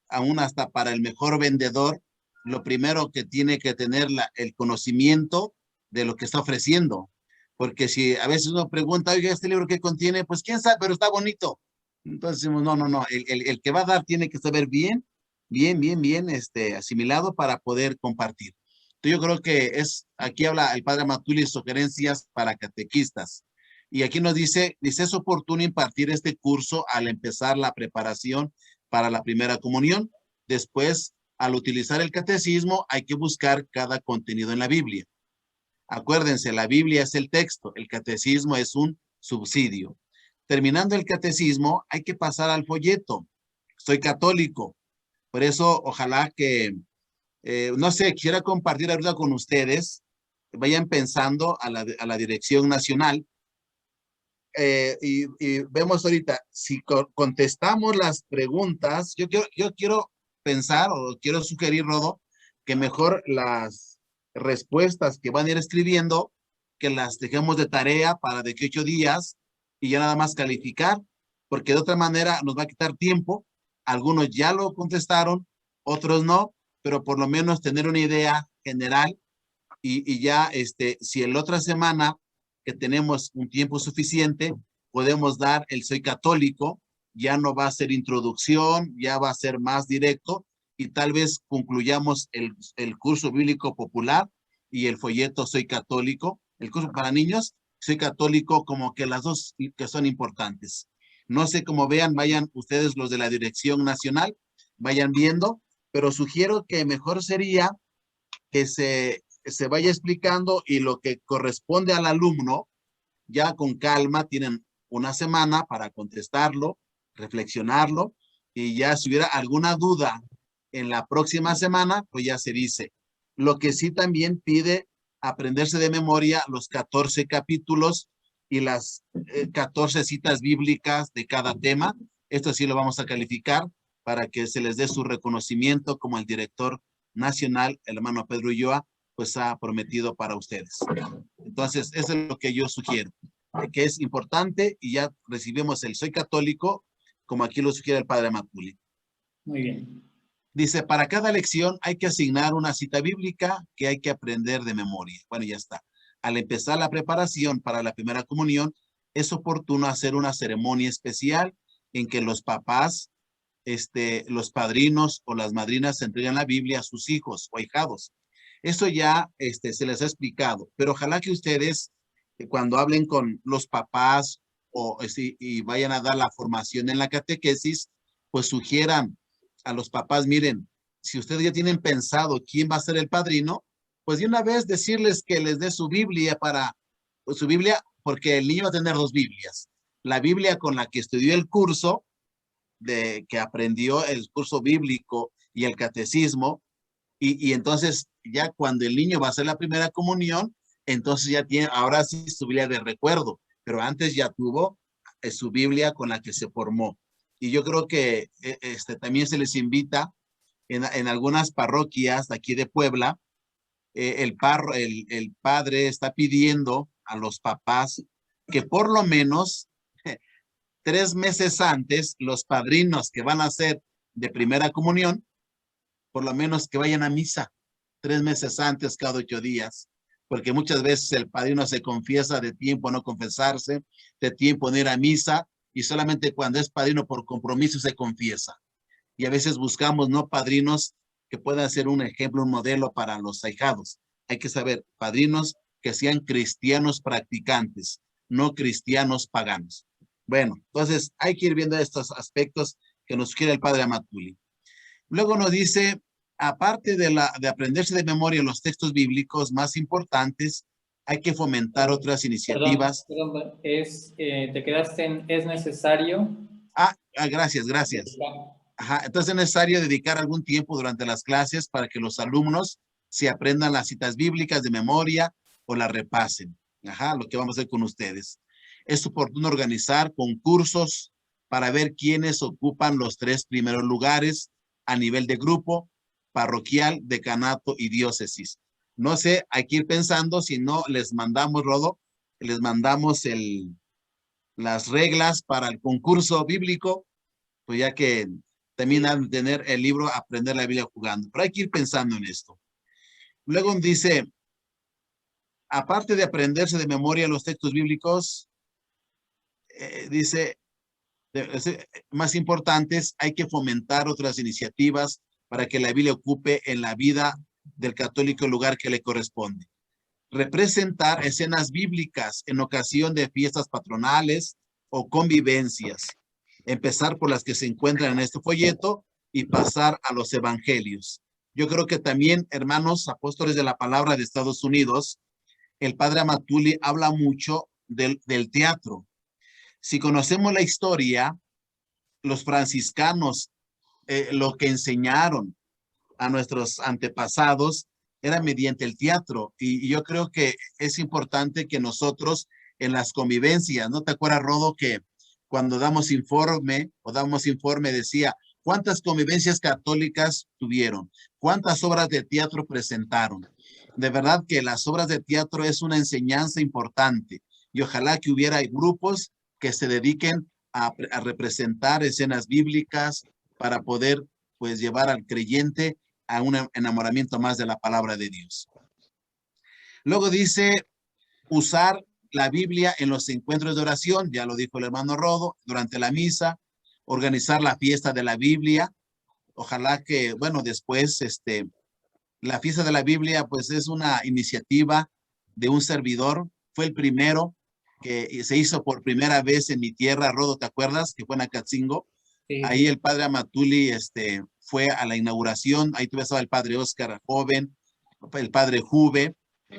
aún hasta para el mejor vendedor. Lo primero que tiene que tener el conocimiento de lo que está ofreciendo. Porque si a veces uno pregunta, oiga, ¿este libro qué contiene? Pues quién sabe, pero está bonito. Entonces decimos, no, el que va a dar tiene que saber bien asimilado para poder compartir. Entonces yo creo que aquí habla el padre Matuli, sugerencias para catequistas. Y aquí nos dice, es oportuno impartir este curso al empezar la preparación para la primera comunión. Después, al utilizar el catecismo, hay que buscar cada contenido en la Biblia. Acuérdense, la Biblia es el texto, el catecismo es un subsidio. Terminando el catecismo, hay que pasar al folleto. Soy católico, por eso ojalá que, no sé, quisiera compartir ahorita con ustedes, vayan pensando a la dirección nacional, y vemos ahorita, si contestamos las preguntas, yo quiero pensar, o quiero sugerir, Rodo, que mejor las respuestas que van a ir escribiendo, que las dejemos de tarea para de que 8 días y ya nada más calificar, porque de otra manera nos va a quitar tiempo. Algunos ya lo contestaron, otros no, pero por lo menos tener una idea general y ya si en la otra semana que tenemos un tiempo suficiente, podemos dar el Soy Católico, ya no va a ser introducción, ya va a ser más directo, y tal vez concluyamos el curso bíblico popular y el folleto Soy Católico, el curso para niños, Soy Católico, como que las dos que son importantes. No sé cómo vean, vayan ustedes los de la dirección nacional, vayan viendo, pero sugiero que mejor sería que se vaya explicando, y lo que corresponde al alumno, ya con calma, tienen una semana para contestarlo, reflexionarlo, y ya si hubiera alguna duda en la próxima semana, pues ya se dice. Lo que sí también pide aprenderse de memoria los 14 capítulos y las 14 citas bíblicas de cada tema. Esto sí lo vamos a calificar para que se les dé su reconocimiento, como el director nacional, el hermano Pedro Ulloa, pues ha prometido para ustedes. Entonces, eso es lo que yo sugiero, que es importante, y ya recibimos el Soy Católico, como aquí lo sugiere el padre Matuli. Muy bien. Dice, para cada lección hay que asignar una cita bíblica que hay que aprender de memoria. Bueno, ya está. Al empezar la preparación para la primera comunión, es oportuno hacer una ceremonia especial en que los papás, los padrinos o las madrinas entregan la Biblia a sus hijos o ahijados. Eso ya se les ha explicado, pero ojalá que ustedes, cuando hablen con los papás y vayan a dar la formación en la catequesis, pues sugieran a los papás, miren, si ustedes ya tienen pensado quién va a ser el padrino, pues de una vez decirles que les dé su Biblia porque el niño va a tener 2 Biblias. La Biblia con la que estudió el curso, que aprendió el curso bíblico y el catecismo, y entonces ya cuando el niño va a hacer la primera comunión, entonces ya tiene, ahora sí, su Biblia de recuerdo, pero antes ya tuvo su Biblia con la que se formó. Y yo creo que también se les invita en algunas parroquias de aquí de Puebla, el padre está pidiendo a los papás que por lo menos 3 meses antes, los padrinos que van a hacer de primera comunión, por lo menos que vayan a misa 3 meses antes, cada 8 días, porque muchas veces el padrino se confiesa de tiempo no confesarse, de tiempo no ir a misa, y solamente cuando es padrino por compromiso se confiesa. Y a veces buscamos no padrinos que puedan ser un ejemplo, un modelo para los ahijados. Hay que saber, padrinos que sean cristianos practicantes, no cristianos paganos. Bueno, entonces hay que ir viendo estos aspectos que nos sugiere el padre Amatuli. Luego nos dice, aparte de aprenderse de memoria los textos bíblicos más importantes, hay que fomentar otras iniciativas. Perdón, te quedaste en es necesario. Gracias. Ajá, entonces es necesario dedicar algún tiempo durante las clases para que los alumnos se aprendan las citas bíblicas de memoria o las repasen. Ajá, lo que vamos a hacer con ustedes. Es oportuno organizar concursos para ver quiénes ocupan los 3 primeros lugares a nivel de grupo, parroquial, decanato y diócesis. No sé, hay que ir pensando, si no les mandamos, Rodo, les mandamos las reglas para el concurso bíblico, pues ya que también han de tener el libro Aprender la Biblia jugando. Pero hay que ir pensando en esto. Luego dice, aparte de aprenderse de memoria los textos bíblicos, dice, más importantes, hay que fomentar otras iniciativas para que la Biblia ocupe en la vida del católico el lugar que le corresponde. Representar escenas bíblicas en ocasión de fiestas patronales o convivencias. Empezar por las que se encuentran en este folleto y pasar a los evangelios. Yo creo que también, hermanos apóstoles de la palabra de Estados Unidos, el padre Amatuli habla mucho del teatro. Si conocemos la historia, los franciscanos, lo que enseñaron a nuestros antepasados era mediante el teatro. Y yo creo que es importante que nosotros en las convivencias, ¿no te acuerdas, Rodo, que cuando damos informe decía, ¿cuántas convivencias católicas tuvieron? ¿Cuántas obras de teatro presentaron? De verdad que las obras de teatro es una enseñanza importante y ojalá que hubiera grupos que se dediquen a representar escenas bíblicas para poder pues llevar al creyente a un enamoramiento más de la palabra de Dios. Luego dice usar la Biblia en los encuentros de oración, ya lo dijo el hermano Rodo, durante la misa, organizar la fiesta de la Biblia. Ojalá que, bueno, después la fiesta de la Biblia pues es una iniciativa de un servidor, fue el primero que se hizo por primera vez en mi tierra, Rodo, ¿te acuerdas? Que fue en Acatzingo. Sí. Ahí el padre Amatuli fue a la inauguración, ahí estaba el padre Oscar joven, el padre Juve,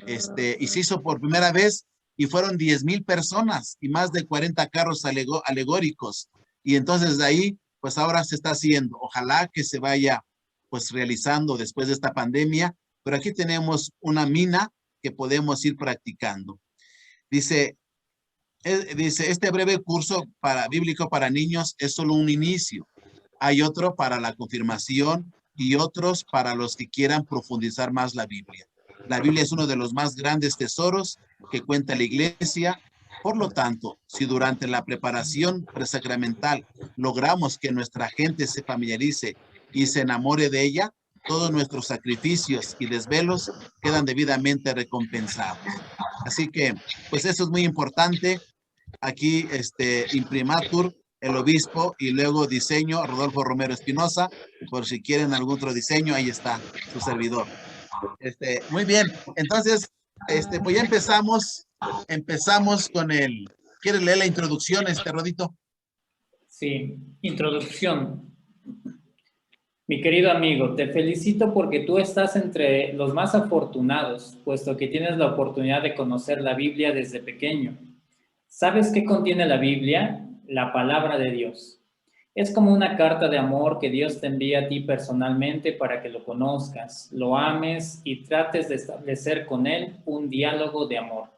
y se hizo por primera vez y fueron 10,000 personas y más de 40 carros alegóricos. Y entonces de ahí, pues ahora se está haciendo. Ojalá que se vaya pues realizando después de esta pandemia, pero aquí tenemos una mina que podemos ir practicando. Dice, este breve curso bíblico para niños es solo un inicio. Hay otro para la confirmación y otros para los que quieran profundizar más la Biblia. La Biblia es uno de los más grandes tesoros que cuenta la iglesia. Por lo tanto, si durante la preparación presacramental logramos que nuestra gente se familiarice y se enamore de ella, todos nuestros sacrificios y desvelos quedan debidamente recompensados. Así que, pues eso es muy importante. Aquí, imprimatur, el obispo, y luego diseño, Rodolfo Romero Espinosa. Por si quieren algún otro diseño, ahí está su servidor. Muy bien, entonces, pues ya empezamos con el... ¿Quieres leer la introducción, Rodito? Sí, introducción. Mi querido amigo, te felicito porque tú estás entre los más afortunados, puesto que tienes la oportunidad de conocer la Biblia desde pequeño. ¿Sabes qué contiene la Biblia? La palabra de Dios. Es como una carta de amor que Dios te envía a ti personalmente para que lo conozcas, lo ames y trates de establecer con Él un diálogo de amor.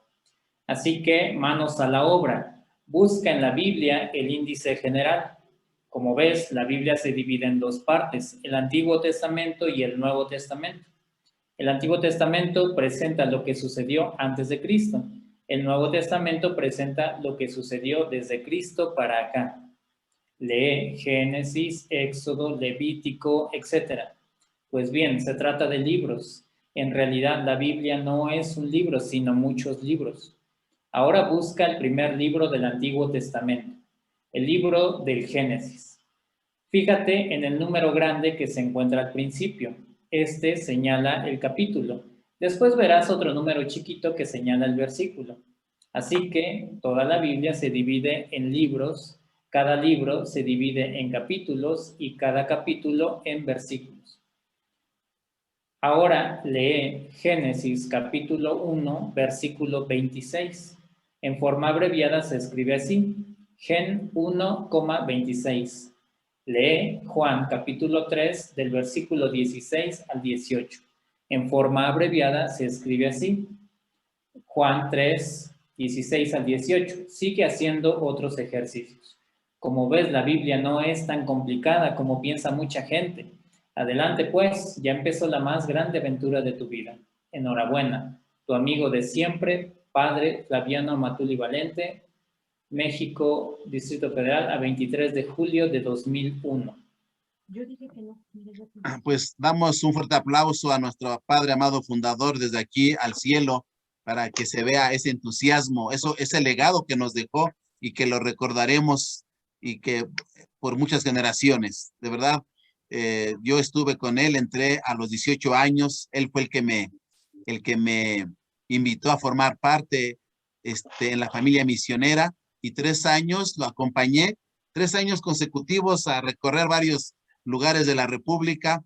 Así que, manos a la obra. Busca en la Biblia el índice general. Como ves, la Biblia se divide en 2 partes, el Antiguo Testamento y el Nuevo Testamento. El Antiguo Testamento presenta lo que sucedió antes de Cristo. El Nuevo Testamento presenta lo que sucedió desde Cristo para acá. Lee Génesis, Éxodo, Levítico, etc. Pues bien, se trata de libros. En realidad, la Biblia no es un libro, sino muchos libros. Ahora busca el primer libro del Antiguo Testamento, el libro del Génesis. Fíjate en el número grande que se encuentra al principio. Este señala el capítulo. Después verás otro número chiquito que señala el versículo. Así que toda la Biblia se divide en libros, cada libro se divide en capítulos y cada capítulo en versículos. Ahora lee Génesis capítulo 1, versículo 26. En forma abreviada se escribe así, Gen 1,26. Lee Juan capítulo 3 del versículo 16 al 18. En forma abreviada se escribe así, Juan 3, 16 al 18. Sigue haciendo otros ejercicios. Como ves, la Biblia no es tan complicada como piensa mucha gente. Adelante pues, ya empezó la más grande aventura de tu vida. Enhorabuena, tu amigo de siempre, Padre Flaviano Matuli Valente, México, Distrito Federal, a 23 de julio de 2001. Yo dije que no. Pues damos un fuerte aplauso a nuestro Padre amado fundador desde aquí al cielo para que se vea ese entusiasmo, ese legado que nos dejó y que lo recordaremos y que por muchas generaciones. De verdad, yo estuve con él, entré a los 18 años, él fue el que me invitó a formar parte en la familia misionera y 3 años lo acompañé, 3 años consecutivos a recorrer varios lugares de la República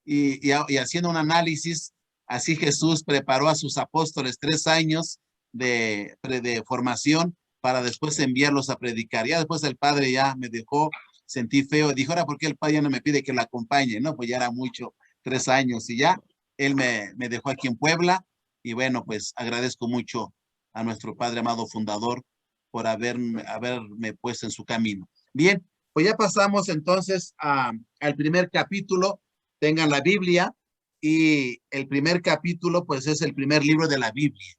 y haciendo un análisis. Así Jesús preparó a sus apóstoles 3 años de formación para después enviarlos a predicar. Ya después el Padre ya me dejó, sentí feo, dijo, ahora ¿por qué el Padre ya no me pide que lo acompañe? No, pues ya era mucho, 3 años y ya él me dejó aquí en Puebla y bueno, pues agradezco mucho a nuestro Padre amado fundador por haberme puesto en su camino. Bien, pues ya pasamos entonces al primer capítulo. Tengan la Biblia y el primer capítulo pues es el primer libro de la Biblia.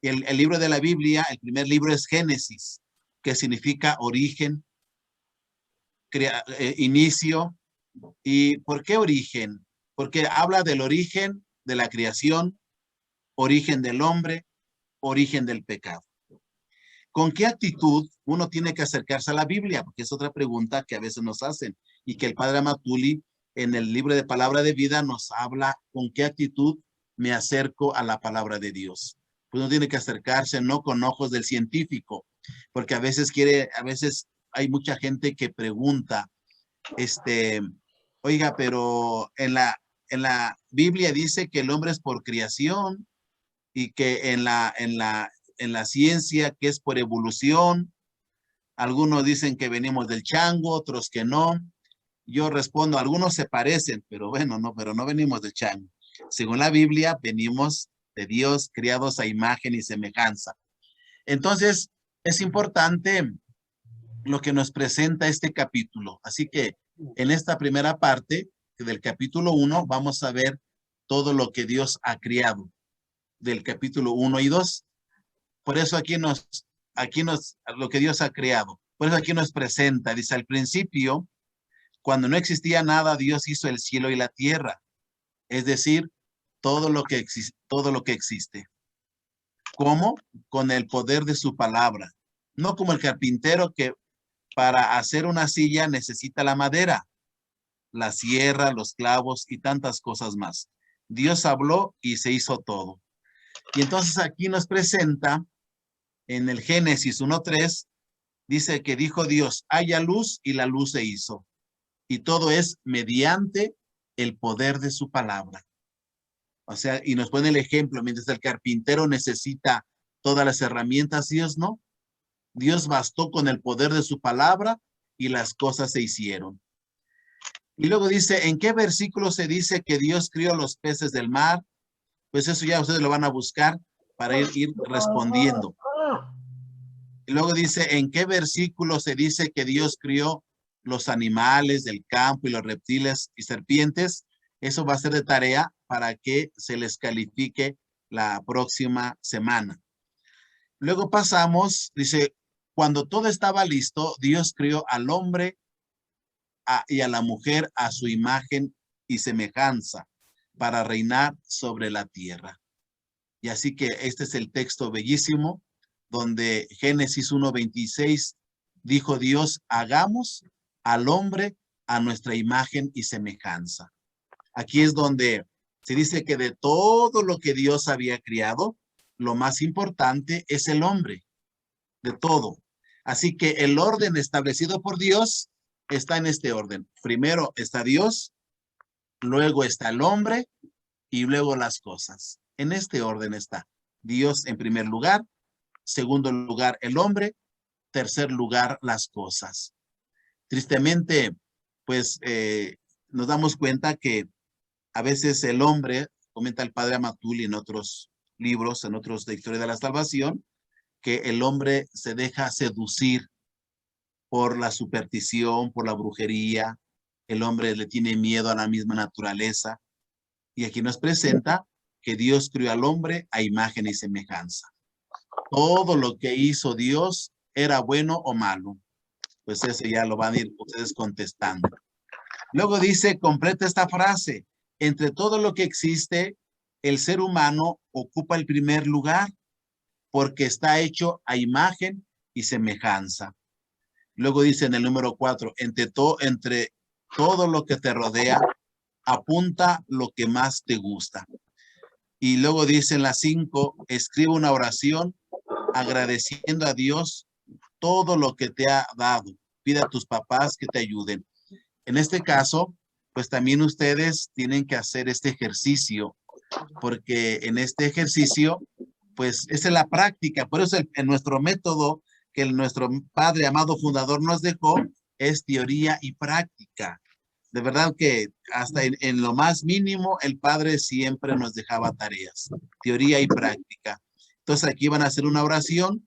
El libro de la Biblia, el primer libro es Génesis, que significa origen, inicio. ¿Y por qué origen? Porque habla del origen de la creación, origen del hombre, origen del pecado. ¿Con qué actitud uno tiene que acercarse a la Biblia? Porque es otra pregunta que a veces nos hacen y que el Padre Matuli en el libro de Palabra de Vida nos habla con qué actitud me acerco a la palabra de Dios. Pues uno tiene que acercarse no con ojos del científico, porque a veces hay mucha gente que pregunta, oiga, pero en la Biblia dice que el hombre es por creación y que en la ciencia que es por evolución. Algunos dicen que venimos del chango, otros que no. Yo respondo, algunos se parecen, pero bueno, pero no venimos del chango. Según la Biblia, venimos de Dios, criados a imagen y semejanza. Entonces, es importante lo que nos presenta este capítulo. Así que en esta primera parte del capítulo 1 vamos a ver todo lo que Dios ha creado, del capítulo 1 y 2. Por eso aquí lo que Dios ha creado. Por eso aquí nos presenta, dice, al principio, cuando no existía nada, Dios hizo el cielo y la tierra. Es decir, todo lo que existe. ¿Cómo? Con el poder de su palabra. No como el carpintero que para hacer una silla necesita la madera, la sierra, los clavos y tantas cosas más. Dios habló y se hizo todo. Y entonces aquí nos presenta en el Génesis 1:3, dice que dijo Dios, haya luz y la luz se hizo. Y todo es mediante el poder de su palabra. O sea, y nos pone el ejemplo, mientras el carpintero necesita todas las herramientas, Dios no. Dios bastó con el poder de su palabra y las cosas se hicieron. Y luego dice, ¿en qué versículo se dice que Dios crió los peces del mar? Pues eso ya ustedes lo van a buscar para ir respondiendo. Y luego dice, ¿en qué versículo se dice que Dios crió los animales del campo y los reptiles y serpientes? Eso va a ser de tarea para que se les califique la próxima semana. Luego pasamos, dice, cuando todo estaba listo, Dios crió al hombre y a la mujer a su imagen y semejanza. para reinar sobre la tierra. Y así que este es el texto bellísimo, donde Génesis 1:26 dijo Dios, hagamos al hombre a nuestra imagen y semejanza. Aquí es donde se dice que de todo lo que Dios había creado, lo más importante es el hombre, de todo. Así que el orden establecido por Dios está en este orden. Primero está Dios, luego está el hombre y luego las cosas. En este orden está Dios en primer lugar, segundo lugar el hombre, tercer lugar las cosas. Tristemente, pues nos damos cuenta que a veces el hombre, comenta el padre Amatuli en otros libros, en otros de historia de la salvación, que el hombre se deja seducir por la superstición, por la brujería. El hombre le tiene miedo a la misma naturaleza. Y aquí nos presenta que Dios creó al hombre a imagen y semejanza. Todo lo que hizo Dios era bueno o malo. Pues eso ya lo van a ir ustedes contestando. Luego dice, completa esta frase. Entre todo lo que existe, el ser humano ocupa el primer lugar porque está hecho a imagen y semejanza. Luego dice en el número 4, entre todo lo que te rodea, apunta lo que más te gusta. Y luego dice en la 5, escribe una oración agradeciendo a Dios todo lo que te ha dado. Pide a tus papás que te ayuden. En este caso, pues también ustedes tienen que hacer este ejercicio, porque en este ejercicio, pues esa es la práctica. Por eso en nuestro método que nuestro padre amado fundador nos dejó es teoría y práctica. De verdad que hasta en lo más mínimo el padre siempre nos dejaba tareas, teoría y práctica. Entonces aquí van a hacer una oración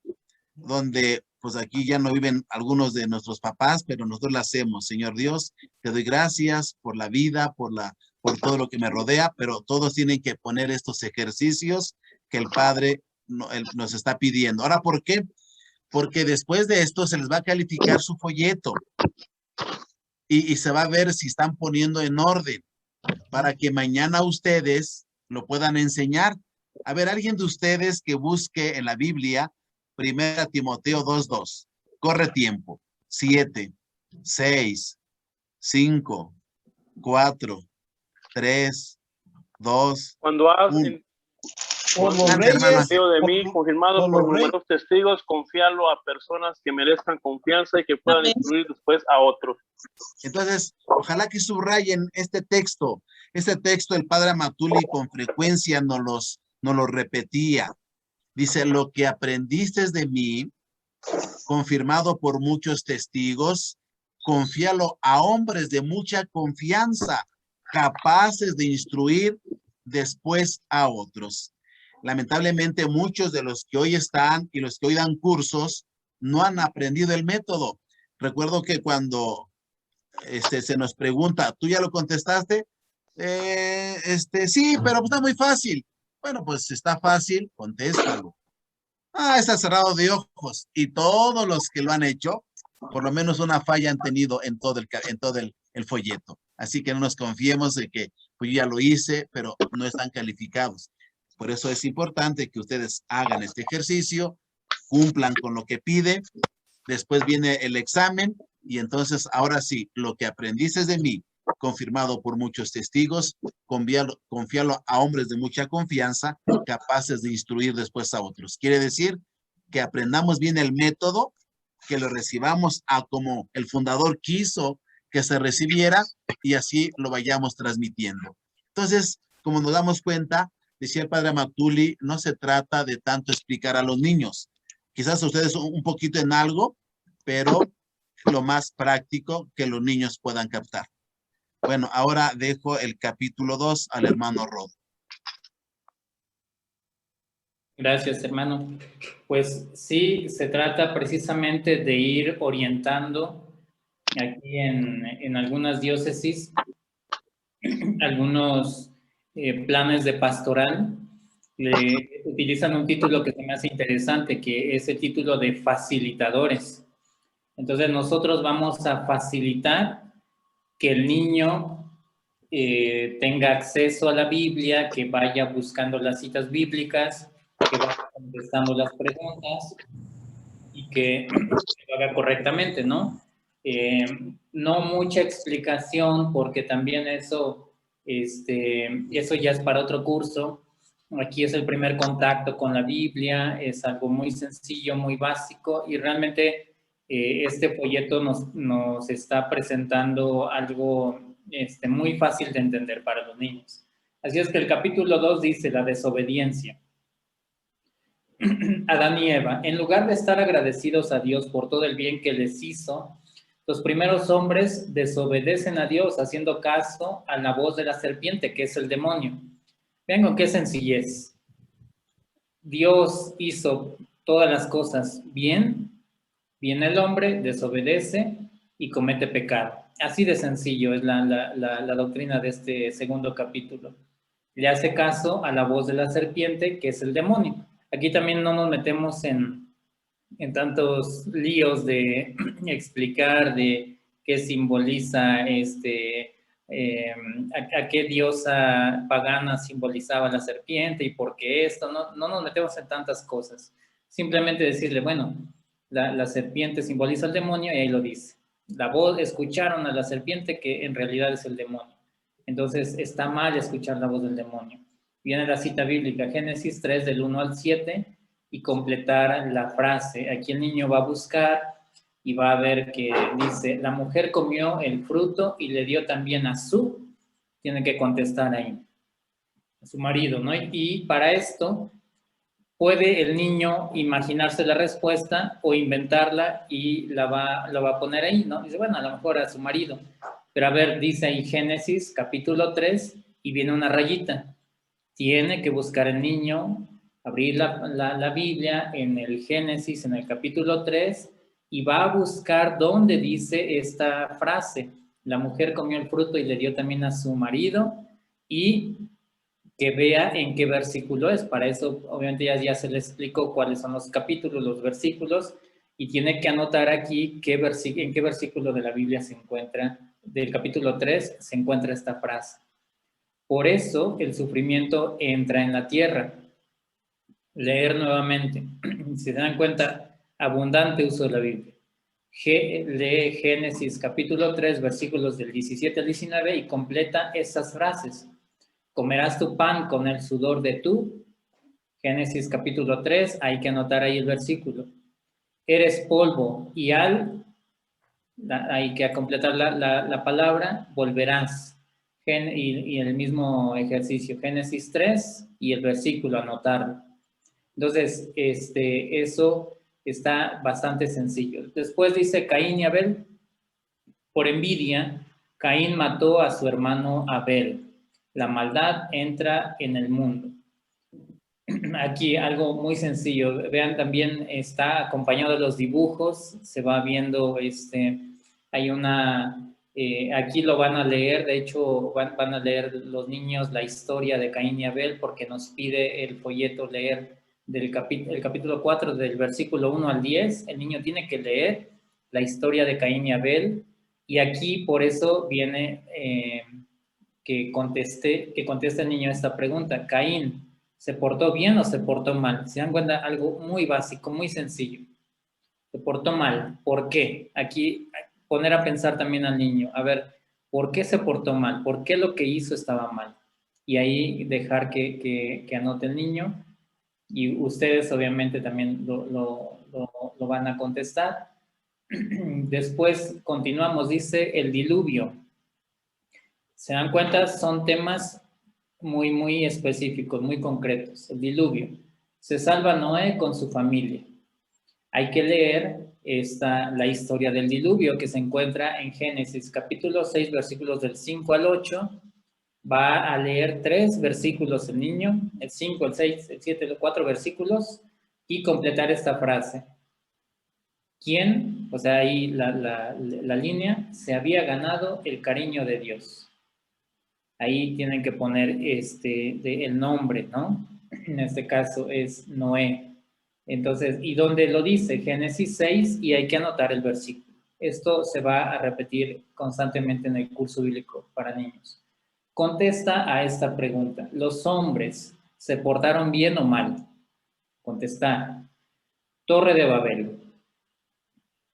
donde pues aquí ya no viven algunos de nuestros papás, pero nosotros la hacemos. Señor Dios, te doy gracias por la vida, por todo lo que me rodea, pero todos tienen que poner estos ejercicios que el padre nos está pidiendo. Ahora, ¿por qué? Porque después de esto se les va a calificar su folleto y se va a ver si están poniendo en orden para que mañana ustedes lo puedan enseñar. A ver, alguien de ustedes que busque en la Biblia 1 Timoteo 2:2. Corre tiempo. 7, 6, 5, 4, 3, 2, Cuando hacen por los reyes, de mí, confirmado por numerosos testigos, confíalo a personas que merezcan confianza y que puedan instruir después a otros. Entonces, ojalá que subrayen este texto. Este texto el padre Amatuli con frecuencia nos lo repetía. Dice, lo que aprendiste de mí, confirmado por muchos testigos, confíalo a hombres de mucha confianza, capaces de instruir después a otros. Lamentablemente, muchos de los que hoy están y los que hoy dan cursos no han aprendido el método. Recuerdo que cuando se nos pregunta, ¿tú ya lo contestaste? Sí, pero pues está muy fácil. Bueno, pues está fácil, contéstalo. Está cerrado de ojos. Y todos los que lo han hecho, por lo menos una falla han tenido en todo el folleto. Así que no nos confiemos de que pues ya lo hice, pero no están calificados. Por eso es importante que ustedes hagan este ejercicio, cumplan con lo que pide. Después viene el examen y entonces ahora sí, lo que aprendiste de mí, confirmado por muchos testigos, confíalo a hombres de mucha confianza, capaces de instruir después a otros. Quiere decir que aprendamos bien el método, que lo recibamos a como el fundador quiso que se recibiera y así lo vayamos transmitiendo. Entonces, como nos damos cuenta, decía el padre Amatuli, no se trata de tanto explicar a los niños. Quizás ustedes un poquito en algo, pero lo más práctico que los niños puedan captar. Bueno, ahora dejo el capítulo 2 al hermano Rod. Gracias, hermano. Pues sí, se trata precisamente de ir orientando aquí en algunas diócesis, algunos planes de pastoral. Utilizan un título que se me hace interesante, que es el título de facilitadores. Entonces nosotros vamos a facilitar que el niño tenga acceso a la Biblia, que vaya buscando las citas bíblicas, que vaya contestando las preguntas y que lo haga correctamente, ¿no? No mucha explicación, porque también eso ya es para otro curso. Aquí es el primer contacto con la Biblia, es algo muy sencillo, muy básico, y realmente este folleto nos está presentando algo muy fácil de entender para los niños. Así es que el capítulo 2 dice la desobediencia. Adán y Eva, en lugar de estar agradecidos a Dios por todo el bien que les hizo, los primeros hombres desobedecen a Dios haciendo caso a la voz de la serpiente, que es el demonio. Vean con qué sencillez. Dios hizo todas las cosas bien, viene el hombre, desobedece y comete pecado. Así de sencillo es la doctrina de este segundo capítulo. Le hace caso a la voz de la serpiente, que es el demonio. Aquí también no nos metemos en tantos líos de explicar de qué simboliza a qué diosa pagana simbolizaba la serpiente y por qué esto. No nos metemos en tantas cosas. Simplemente decirle, bueno, la serpiente simboliza al demonio y ahí lo dice. La voz, escucharon a la serpiente, que en realidad es el demonio. Entonces está mal escuchar la voz del demonio. Viene la cita bíblica, Génesis 3 del 1 al 7, y completar la frase. Aquí el niño va a buscar y va a ver que dice, la mujer comió el fruto y le dio también tiene que contestar ahí, a su marido, ¿no? Y para esto puede el niño imaginarse la respuesta o inventarla y la va a poner ahí, ¿no? Dice, bueno, a lo mejor a su marido. Pero a ver, dice ahí Génesis capítulo 3 y viene una rayita. Tiene que buscar el niño, abrir la Biblia en el Génesis, en el capítulo 3, y va a buscar dónde dice esta frase. La mujer comió el fruto y le dio también a su marido, y que vea en qué versículo es. Para eso, obviamente, ya se le explicó cuáles son los capítulos, los versículos, y tiene que anotar aquí en qué versículo de la Biblia se encuentra, del capítulo 3, se encuentra esta frase. Por eso el sufrimiento entra en la tierra. Leer nuevamente. Si se dan cuenta, abundante uso de la Biblia. Lee Génesis capítulo 3, versículos del 17 al 19 y completa esas frases. Comerás tu pan con el sudor de Génesis capítulo 3, hay que anotar ahí el versículo. Eres polvo y hay que completar la palabra, volverás. Y el mismo ejercicio, Génesis 3 y el versículo, anotarlo. Entonces, eso está bastante sencillo. Después dice Caín y Abel. Por envidia, Caín mató a su hermano Abel. La maldad entra en el mundo. Aquí algo muy sencillo. Vean, también está acompañado de los dibujos. Se va viendo, hay una... aquí lo van a leer, de hecho van a leer los niños la historia de Caín y Abel, porque nos pide el folleto leer el capítulo 4 del versículo 1 al 10. El niño tiene que leer la historia de Caín y Abel, y aquí por eso viene que conteste el niño esta pregunta. Caín, ¿se portó bien o se portó mal? Se dan cuenta, algo muy básico, muy sencillo. Se portó mal. ¿Por qué? Aquí poner a pensar también al niño, a ver, ¿por qué se portó mal? ¿Por qué lo que hizo estaba mal? Y ahí dejar que anote el niño, y ustedes obviamente también lo van a contestar. Después continuamos, dice el diluvio. ¿Se dan cuenta? Son temas muy, muy específicos, muy concretos. El diluvio. Se salva Noé con su familia. Hay que leer la historia del diluvio, que se encuentra en Génesis capítulo 6, versículos del 5 al 8. Va a leer 3 versículos el niño, el 5, el 6, el 7, los 4 versículos, y completar esta frase. ¿Quién? O sea, ahí la línea, se había ganado el cariño de Dios. Ahí tienen que poner el nombre, ¿no? En este caso es Noé. Entonces, ¿y dónde lo dice? Génesis 6, y hay que anotar el versículo. Esto se va a repetir constantemente en el curso bíblico para niños. Contesta a esta pregunta. ¿Los hombres se portaron bien o mal? Contestar. Torre de Babel.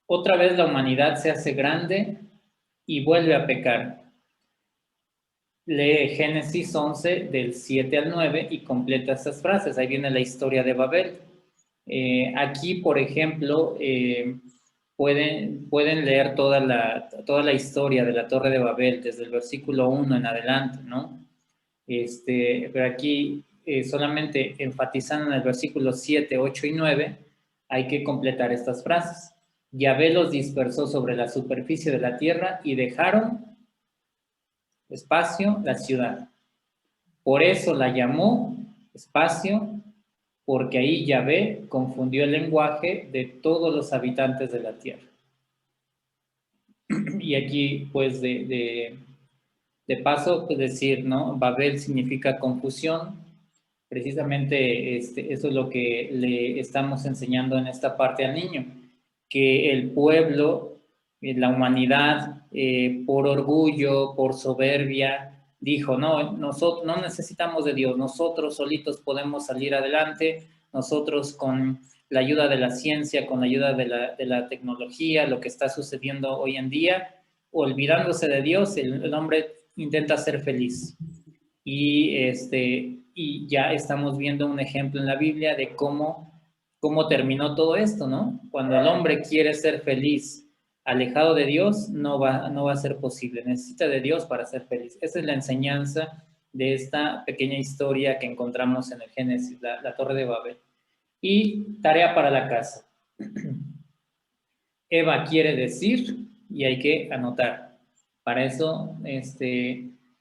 Otra vez la humanidad se hace grande y vuelve a pecar. Lee Génesis 11 del 7 al 9 y completa estas frases. Ahí viene la historia de Babel. Aquí, por ejemplo, pueden leer toda la historia de la Torre de Babel desde el versículo 1 en adelante, ¿no? Pero aquí solamente enfatizando en el versículo 7, 8 y 9, hay que completar estas frases. Yahvé los dispersó sobre la superficie de la tierra y dejaron espacio la ciudad. Por eso la llamó espacio, porque ahí Yahvé confundió el lenguaje de todos los habitantes de la tierra. Y aquí, pues, de paso, pues decir, ¿no? Babel significa confusión. Precisamente eso es lo que le estamos enseñando en esta parte al niño, que el pueblo, la humanidad, por orgullo, por soberbia, dijo, no, nosotros no necesitamos de Dios, nosotros solitos podemos salir adelante, nosotros con la ayuda de la ciencia, con la ayuda de la tecnología, lo que está sucediendo hoy en día, olvidándose de Dios, el hombre intenta ser feliz. Y ya estamos viendo un ejemplo en la Biblia de cómo terminó todo esto, ¿no? Cuando el hombre quiere ser feliz, alejado de Dios, no va a ser posible. Necesita de Dios para ser feliz. Esa es la enseñanza de esta pequeña historia que encontramos en el Génesis, la Torre de Babel. Y tarea para la casa. Eva quiere decir y hay que anotar. Para eso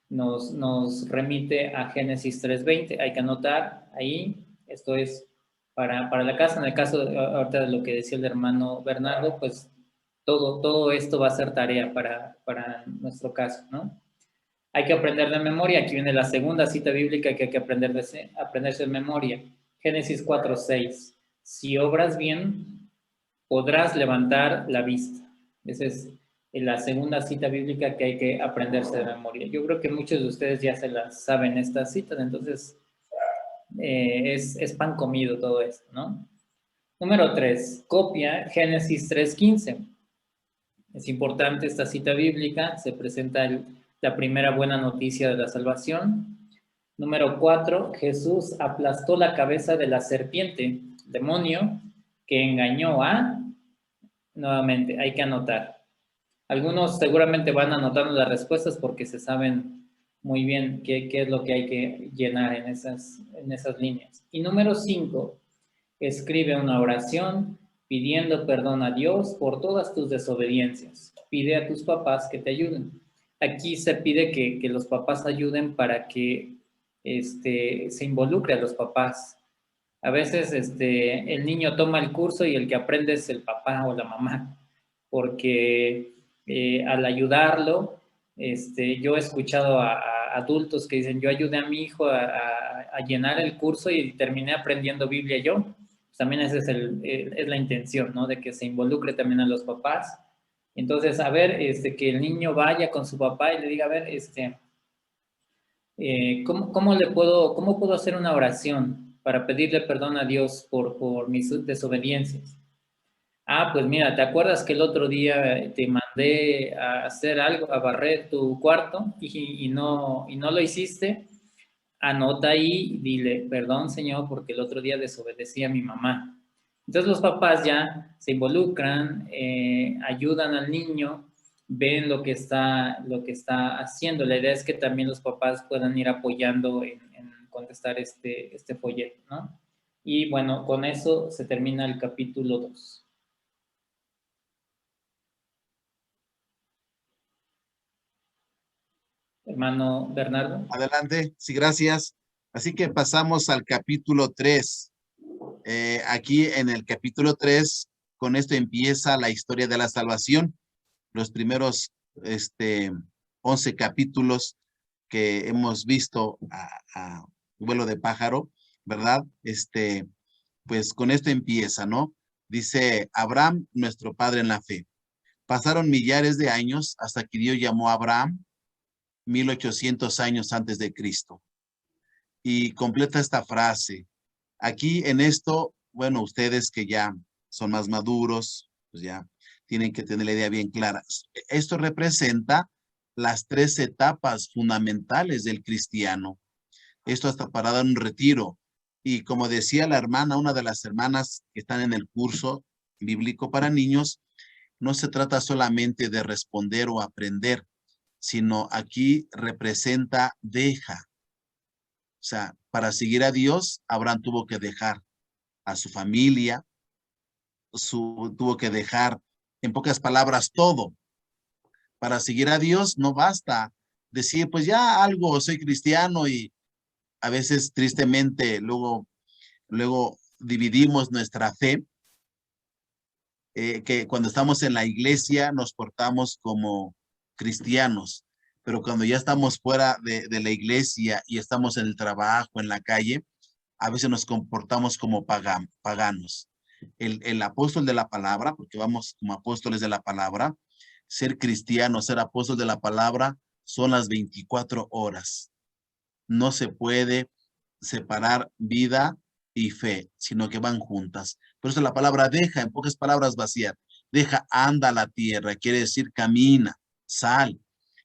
nos remite a Génesis 3:20. Hay que anotar ahí. Esto es para la casa. En el caso ahorita de lo que decía el hermano Bernardo, pues todo esto va a ser tarea para nuestro caso, ¿no? Hay que aprender de memoria. Aquí viene la segunda cita bíblica que hay que aprenderse de memoria. Génesis 4:6. Si obras bien, podrás levantar la vista. Esa es la segunda cita bíblica que hay que aprenderse de memoria. Yo creo que muchos de ustedes ya se las saben estas citas, entonces es pan comido todo esto, ¿no? Número 3. Copia Génesis 3:15. Es importante esta cita bíblica, se presenta la primera buena noticia de la salvación. Número 4, Jesús aplastó la cabeza de la serpiente, demonio, que engañó nuevamente, hay que anotar. Algunos seguramente van anotando las respuestas porque se saben muy bien qué es lo que hay que llenar en esas líneas. Y número 5, escribe una oración pidiendo perdón a Dios por todas tus desobediencias. Pide a tus papás que te ayuden. Aquí se pide que los papás ayuden para que se involucre a los papás. A veces el niño toma el curso y el que aprende es el papá o la mamá, porque al ayudarlo, yo he escuchado a adultos que dicen, yo ayudé a mi hijo a llenar el curso y terminé aprendiendo Biblia yo. Pues también esa es la intención, ¿no? De que se involucre también a los papás. Entonces, a ver, que el niño vaya con su papá y le diga, a ver, ¿cómo puedo hacer una oración para pedirle perdón a Dios por mis desobediencias? Pues mira, ¿te acuerdas que el otro día te mandé a hacer algo, a barrer tu cuarto y no lo hiciste? Anota ahí y dile, perdón, Señor, porque el otro día desobedecí a mi mamá. Entonces los papás ya se involucran, ayudan al niño, ven lo que está haciendo. La idea es que también los papás puedan ir apoyando en contestar este folleto, ¿no? Y bueno, con eso se termina el capítulo 2. Hermano Bernardo. Adelante, sí, gracias. Así que pasamos al capítulo 3. Aquí en el capítulo 3, con esto empieza la historia de la salvación. Los primeros 11 capítulos que hemos visto a vuelo de pájaro, ¿verdad? Pues con esto empieza, ¿no? Dice, Abraham, nuestro padre en la fe. Pasaron millares de años hasta que Dios llamó a Abraham 1800 años antes de Cristo. Y completa esta frase. Aquí en esto, bueno, ustedes que ya son más maduros, pues ya tienen que tener la idea bien clara. Esto representa las 3 etapas fundamentales del cristiano. Esto hasta para dar un retiro. Y como decía la hermana, una de las hermanas que están en el curso bíblico para niños, no se trata solamente de responder o aprender, sino aquí representa deja. O sea, para seguir a Dios, Abraham tuvo que dejar a su familia, tuvo que dejar, en pocas palabras, todo. Para seguir a Dios no basta decir, pues ya algo, soy cristiano, y a veces tristemente luego dividimos nuestra fe, que cuando estamos en la iglesia nos portamos como cristianos, pero cuando ya estamos fuera de la iglesia y estamos en el trabajo, en la calle, a veces nos comportamos como paganos. El apóstol de la palabra, porque vamos como apóstoles de la palabra, ser cristiano, ser apóstol de la palabra, son las 24 horas. No se puede separar vida y fe, sino que van juntas. Por eso la palabra deja, en pocas palabras vaciar, deja, anda a la tierra, quiere decir camina, sal,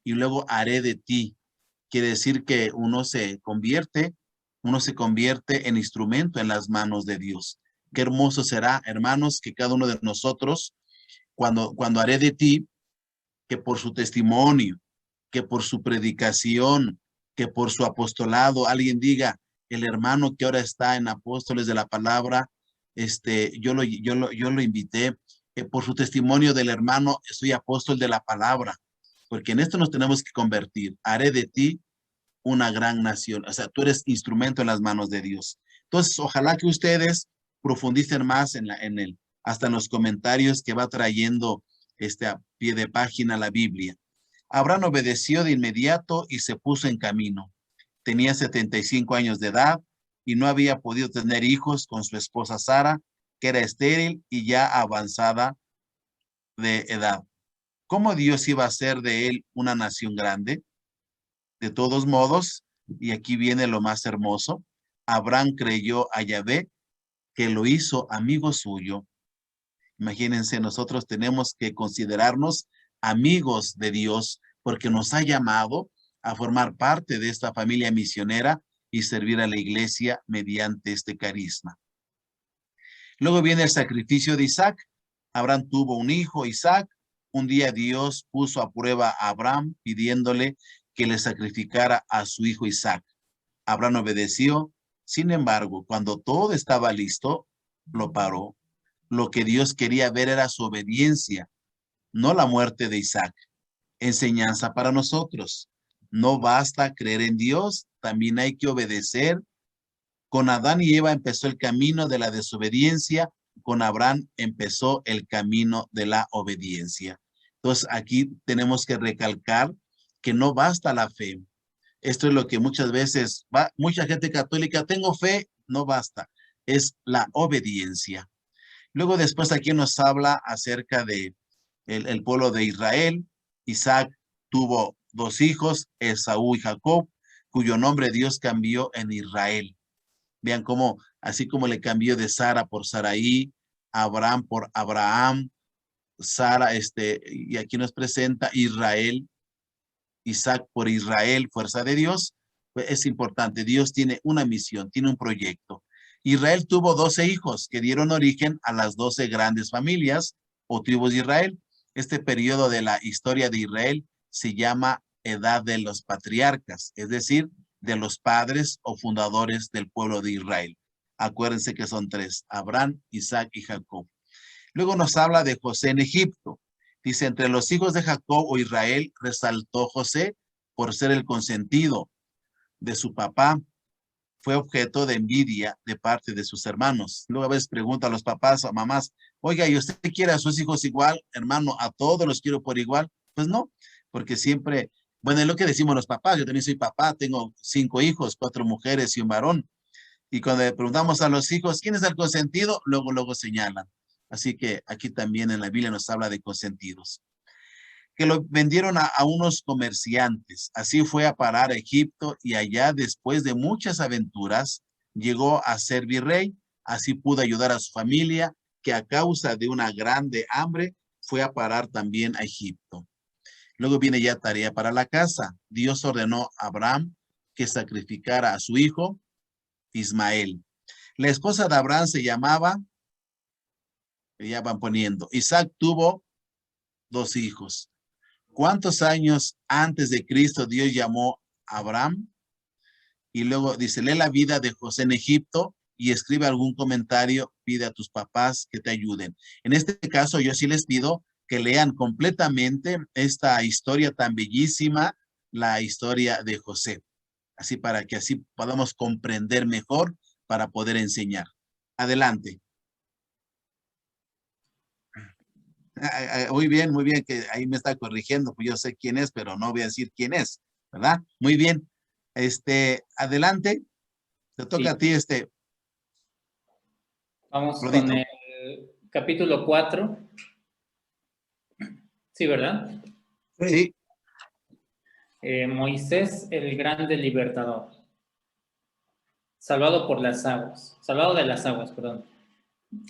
y luego haré de ti. Quiere decir que uno se convierte en instrumento en las manos de Dios. Qué hermoso será, hermanos, que cada uno de nosotros, cuando haré de ti, que por su testimonio, que por su predicación, que por su apostolado, alguien diga, el hermano que ahora está en Apóstoles de la Palabra, yo lo invité, que por su testimonio del hermano soy apóstol de la palabra, porque en esto nos tenemos que convertir. Haré de ti una gran nación. O sea, tú eres instrumento en las manos de Dios. Entonces, ojalá que ustedes profundicen más hasta en los comentarios que va trayendo a pie de página la Biblia. Abraham obedeció de inmediato y se puso en camino. Tenía 75 años de edad y no había podido tener hijos con su esposa Sara, que era estéril y ya avanzada de edad. ¿Cómo Dios iba a hacer de él una nación grande? De todos modos, y aquí viene lo más hermoso, Abraham creyó a Yahvé, que lo hizo amigo suyo. Imagínense, nosotros tenemos que considerarnos amigos de Dios porque nos ha llamado a formar parte de esta familia misionera y servir a la iglesia mediante este carisma. Luego viene el sacrificio de Isaac. Abraham tuvo un hijo, Isaac. Un día Dios puso a prueba a Abraham pidiéndole que le sacrificara a su hijo Isaac. Abraham obedeció. Sin embargo, cuando todo estaba listo, lo paró. Lo que Dios quería ver era su obediencia, no la muerte de Isaac. Enseñanza para nosotros. No basta creer en Dios, también hay que obedecer. Con Adán y Eva empezó el camino de la desobediencia, con Abraham empezó el camino de la obediencia. Entonces aquí tenemos que recalcar que no basta la fe. Esto es lo que muchas veces mucha gente católica, tengo fe, no basta, es la obediencia. Luego después aquí nos habla acerca de el pueblo de Israel. Isaac tuvo 2 hijos, Esaú y Jacob, cuyo nombre Dios cambió en Israel. Vean cómo, así como le cambió de Sara por Saraí, Abraham por Abraham, Sara, y aquí nos presenta Israel, Isaac por Israel, fuerza de Dios. Pues es importante, Dios tiene una misión, tiene un proyecto. Israel tuvo 12 hijos que dieron origen a las 12 grandes familias o tribus de Israel. Este periodo de la historia de Israel se llama Edad de los Patriarcas, es decir, de los padres o fundadores del pueblo de Israel. Acuérdense que son 3, Abraham, Isaac y Jacob. Luego nos habla de José en Egipto. Dice, entre los hijos de Jacob o Israel resaltó José por ser el consentido de su papá. Fue objeto de envidia de parte de sus hermanos. Luego a veces pregunta a los papás o mamás, oiga, ¿y usted quiere a sus hijos igual? Hermano, ¿a todos los quiero por igual? Pues no, porque siempre, bueno, es lo que decimos los papás. Yo también soy papá, tengo 5 hijos, 4 mujeres y un varón. Y cuando le preguntamos a los hijos, ¿quién es el consentido? Luego señalan. Así que aquí también en la Biblia nos habla de consentidos. que lo vendieron a unos comerciantes. Así fue a parar a Egipto y allá, después de muchas aventuras, llegó a ser virrey. Así pudo ayudar a su familia, que a causa de una grande hambre fue a parar también a Egipto. Luego viene ya tarea para la casa. Dios ordenó a Abraham que sacrificara a su hijo Ismael. La esposa de Abraham se llamaba, ya van poniendo, Isaac tuvo 2 hijos. ¿Cuántos años antes de Cristo Dios llamó a Abraham? Y luego dice, lee la vida de José en Egipto y escribe algún comentario, pide a tus papás que te ayuden. En este caso, yo sí les pido que lean completamente esta historia tan bellísima, la historia de José. Así para que así podamos comprender mejor para poder enseñar. Adelante. Muy bien, que ahí me está corrigiendo, pues yo sé quién es, pero no voy a decir quién es, ¿verdad? Muy bien. Adelante. Te toca a ti, Vamos Rodito. con el capítulo 4. Sí, ¿verdad? Sí. Moisés, el grande libertador. Salvado de las aguas, perdón.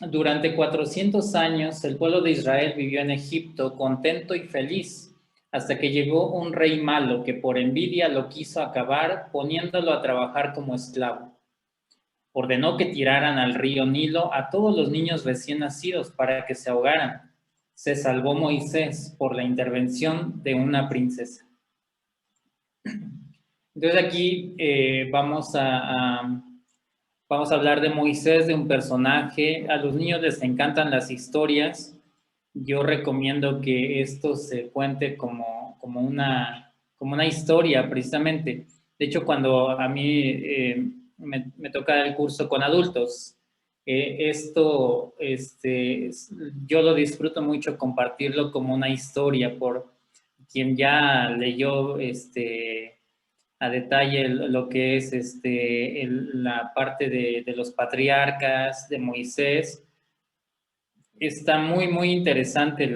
Durante 400 años, el pueblo de Israel vivió en Egipto contento y feliz, hasta que llegó un rey malo que por envidia lo quiso acabar, poniéndolo a trabajar como esclavo. Ordenó que tiraran al río Nilo a todos los niños recién nacidos para que se ahogaran. Se salvó Moisés por la intervención de una princesa. Entonces aquí vamos a hablar de Moisés, de un personaje. A los niños les encantan las historias. Yo recomiendo que esto se cuente como una historia, precisamente. De hecho, cuando a mí me toca el curso con adultos, yo lo disfruto mucho compartirlo como una historia por quien ya leyó a detalle lo que es la parte de los patriarcas, de Moisés. Está muy, muy interesante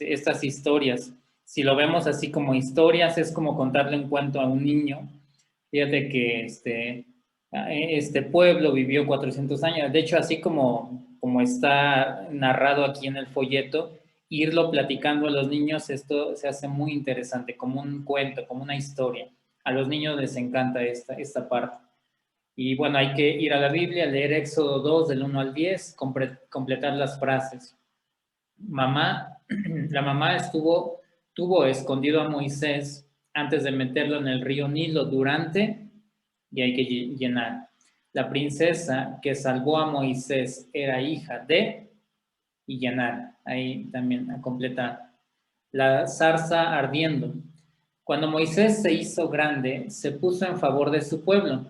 estas historias. Si lo vemos así como historias, es como contarle un cuento a un niño. Fíjate que este pueblo vivió 400 años. De hecho, así como está narrado aquí en el folleto, irlo platicando a los niños, esto se hace muy interesante, como un cuento, como una historia. A los niños les encanta esta parte. Y bueno, hay que ir a la Biblia, leer Éxodo 2, del 1 al 10, completar las frases. La mamá tuvo escondido a Moisés antes de meterlo en el río Nilo y hay que llenar. La princesa que salvó a Moisés era hija de, y llenar. Ahí también a completar. La zarza ardiendo. Cuando Moisés se hizo grande, se puso en favor de su pueblo.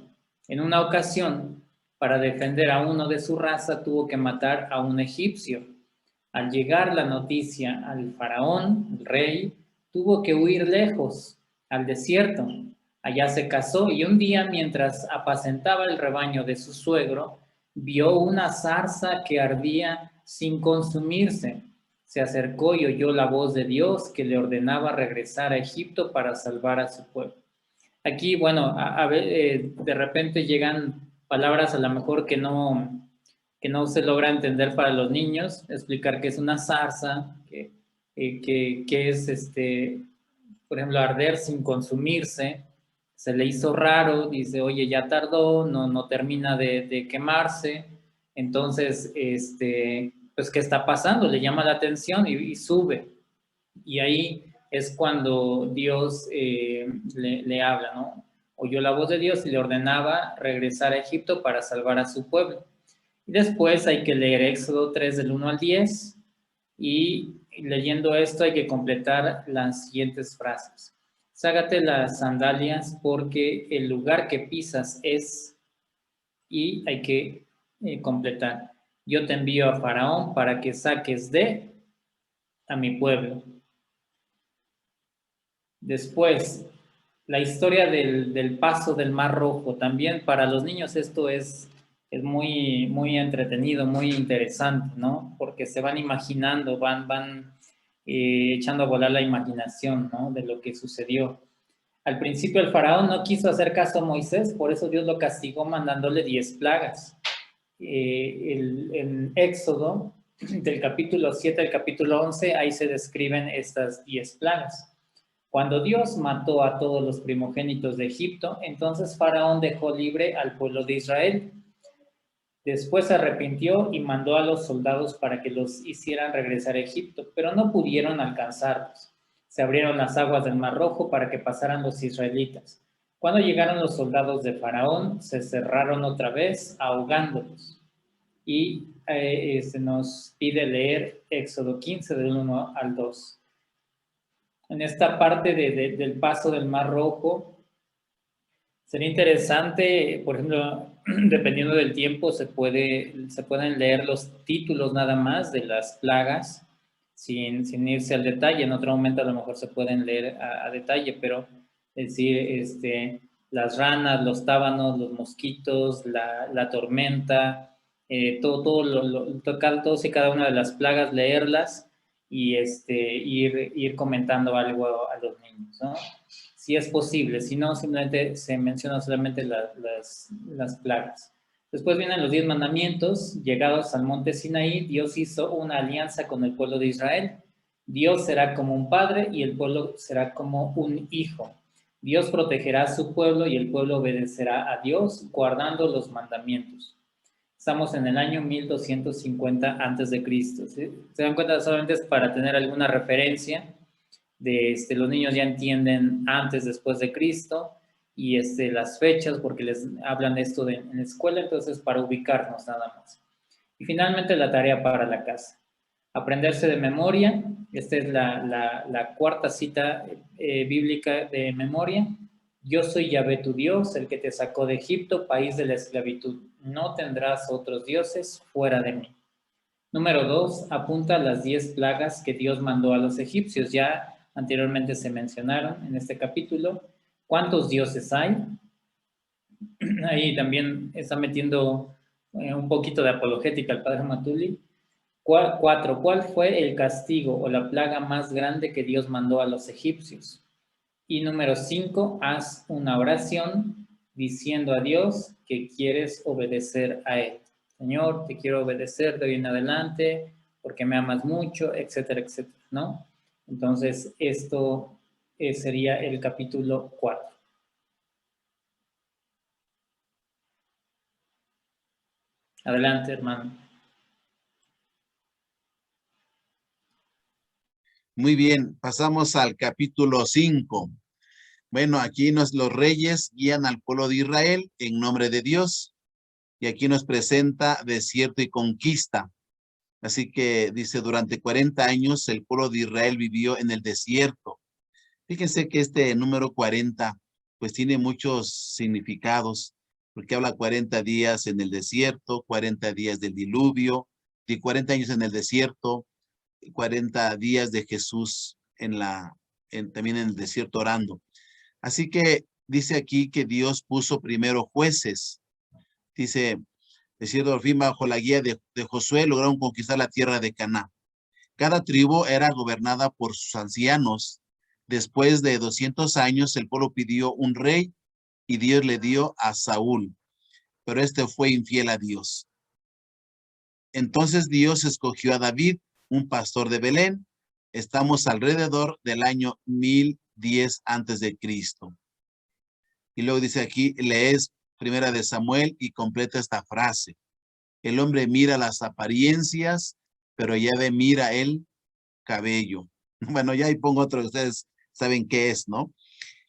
En una ocasión, para defender a uno de su raza, tuvo que matar a un egipcio. Al llegar la noticia al faraón, el rey, tuvo que huir lejos, al desierto. Allá se casó y un día, mientras apacentaba el rebaño de su suegro, vio una zarza que ardía sin consumirse. Se acercó y oyó la voz de Dios que le ordenaba regresar a Egipto para salvar a su pueblo. Aquí, bueno, de repente llegan palabras a lo mejor que no se logra entender para los niños, explicar qué es una zarza, que es, por ejemplo, arder sin consumirse. Se le hizo raro, dice, oye, ya tardó, no termina de quemarse. Entonces, pues, ¿qué está pasando? Le llama la atención y sube. Y ahí es cuando Dios le habla, ¿no? Oyó la voz de Dios y le ordenaba regresar a Egipto para salvar a su pueblo. Y después hay que leer Éxodo 3 del 1 al 10 y leyendo esto hay que completar las siguientes frases. Ságate las sandalias porque el lugar que pisas es, y hay que completar. Yo te envío a Faraón para que saques a mi pueblo. Después, la historia del paso del Mar Rojo. También para los niños esto es muy, muy entretenido, muy interesante, ¿no? Porque se van imaginando, van echando a volar la imaginación, ¿no? De lo que sucedió. Al principio el faraón no quiso hacer caso a Moisés, por eso Dios lo castigó mandándole 10 plagas. En Éxodo, del capítulo 7 al capítulo 11, ahí se describen estas 10 plagas. Cuando Dios mató a todos los primogénitos de Egipto, entonces Faraón dejó libre al pueblo de Israel. Después se arrepintió y mandó a los soldados para que los hicieran regresar a Egipto, pero no pudieron alcanzarlos. Se abrieron las aguas del Mar Rojo para que pasaran los israelitas. Cuando llegaron los soldados de Faraón, se cerraron otra vez, ahogándolos. Y se nos pide leer Éxodo 15, del 1 al 2. En esta parte del paso del Mar Rojo, sería interesante, por ejemplo, dependiendo del tiempo, se pueden leer los títulos nada más de las plagas, sin irse al detalle. En otro momento a lo mejor se pueden leer a detalle, pero es decir, las ranas, los tábanos, los mosquitos, la tormenta, todos y cada una de las plagas, leerlas y ir comentando algo a los niños, ¿no? Si es posible, si no, simplemente se mencionan solamente las plagas. Después vienen los 10 mandamientos. Llegados al monte Sinaí, Dios hizo una alianza con el pueblo de Israel. Dios será como un padre y el pueblo será como un hijo. Dios protegerá a su pueblo y el pueblo obedecerá a Dios, guardando los mandamientos. Estamos en el año 1250 a.C. ¿Sí? ¿Se dan cuenta? Solamente es para tener alguna referencia de los niños ya entienden antes, después de Cristo, y las fechas, porque les hablan de esto en la escuela, entonces para ubicarnos nada más. Y finalmente la tarea para la casa. Aprenderse de memoria. Esta es la cuarta cita bíblica de memoria. Yo soy Yahvé tu Dios, el que te sacó de Egipto, país de la esclavitud. No tendrás otros dioses fuera de mí. Número 2, apunta las 10 plagas que Dios mandó a los egipcios. Ya anteriormente se mencionaron en este capítulo. ¿Cuántos dioses hay? Ahí también está metiendo un poquito de apologética el padre Matuli. 4. ¿Cuál fue el castigo o la plaga más grande que Dios mandó a los egipcios? Y número 5, haz una oración diciendo a Dios que quieres obedecer a Él. Señor, te quiero obedecer de hoy en adelante porque me amas mucho, etcétera, etcétera, ¿no? Entonces, esto sería el capítulo 4. Adelante, hermano. Muy bien, pasamos al capítulo 5. Bueno, aquí los reyes guían al pueblo de Israel en nombre de Dios. Y aquí nos presenta desierto y conquista. Así que dice, durante 40 años el pueblo de Israel vivió en el desierto. Fíjense que este número 40 pues tiene muchos significados, porque habla 40 días en el desierto, 40 días del diluvio, de 40 años en el desierto, 40 días de Jesús también en el desierto orando. Así que dice aquí que Dios puso primero jueces. Dice, desierto al fin bajo la guía de Josué lograron conquistar la tierra de Canaán. Cada tribu era gobernada por sus ancianos. Después de 200 años el pueblo pidió un rey y Dios le dio a Saúl, pero este fue infiel a Dios. Entonces Dios escogió a David, un pastor de Belén. Estamos alrededor del año 1010 a.C. Y luego dice aquí, lees Primera de Samuel y completa esta frase. El hombre mira las apariencias, pero Yahvé mira el cabello. Bueno, ya ahí pongo otro que ustedes saben qué es, ¿no?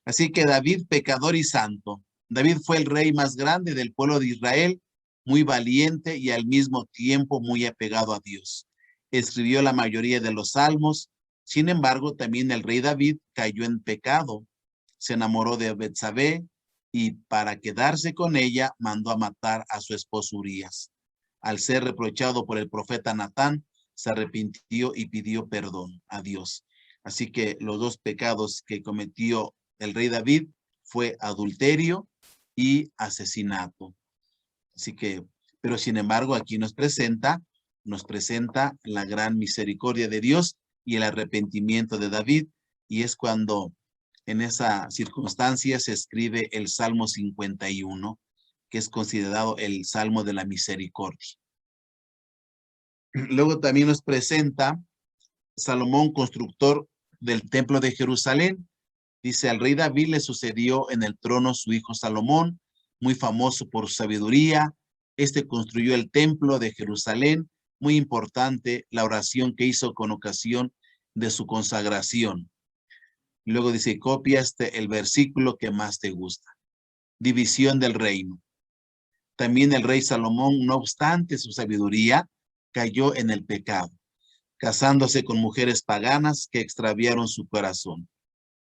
Así que David, pecador y santo. David fue el rey más grande del pueblo de Israel, muy valiente y al mismo tiempo muy apegado a Dios. Escribió la mayoría de los salmos. Sin embargo, también el rey David cayó en pecado. Se enamoró de Betsabé y para quedarse con ella mandó a matar a su esposo Urías. Al ser reprochado por el profeta Natán, se arrepintió y pidió perdón a Dios. Así que los dos pecados que cometió el rey David fue adulterio y asesinato. Así que, pero sin embargo, aquí nos presenta la gran misericordia de Dios y el arrepentimiento de David, y es cuando en esa circunstancia se escribe el Salmo 51, que es considerado el Salmo de la Misericordia. Luego también nos presenta Salomón, constructor del templo de Jerusalén. Dice, al rey David le sucedió en el trono su hijo Salomón, muy famoso por su sabiduría. Este construyó el templo de Jerusalén, muy importante la oración que hizo con ocasión de su consagración. Luego dice, copia el versículo que más te gusta. División del reino. También el rey Salomón, no obstante su sabiduría, cayó en el pecado, casándose con mujeres paganas que extraviaron su corazón.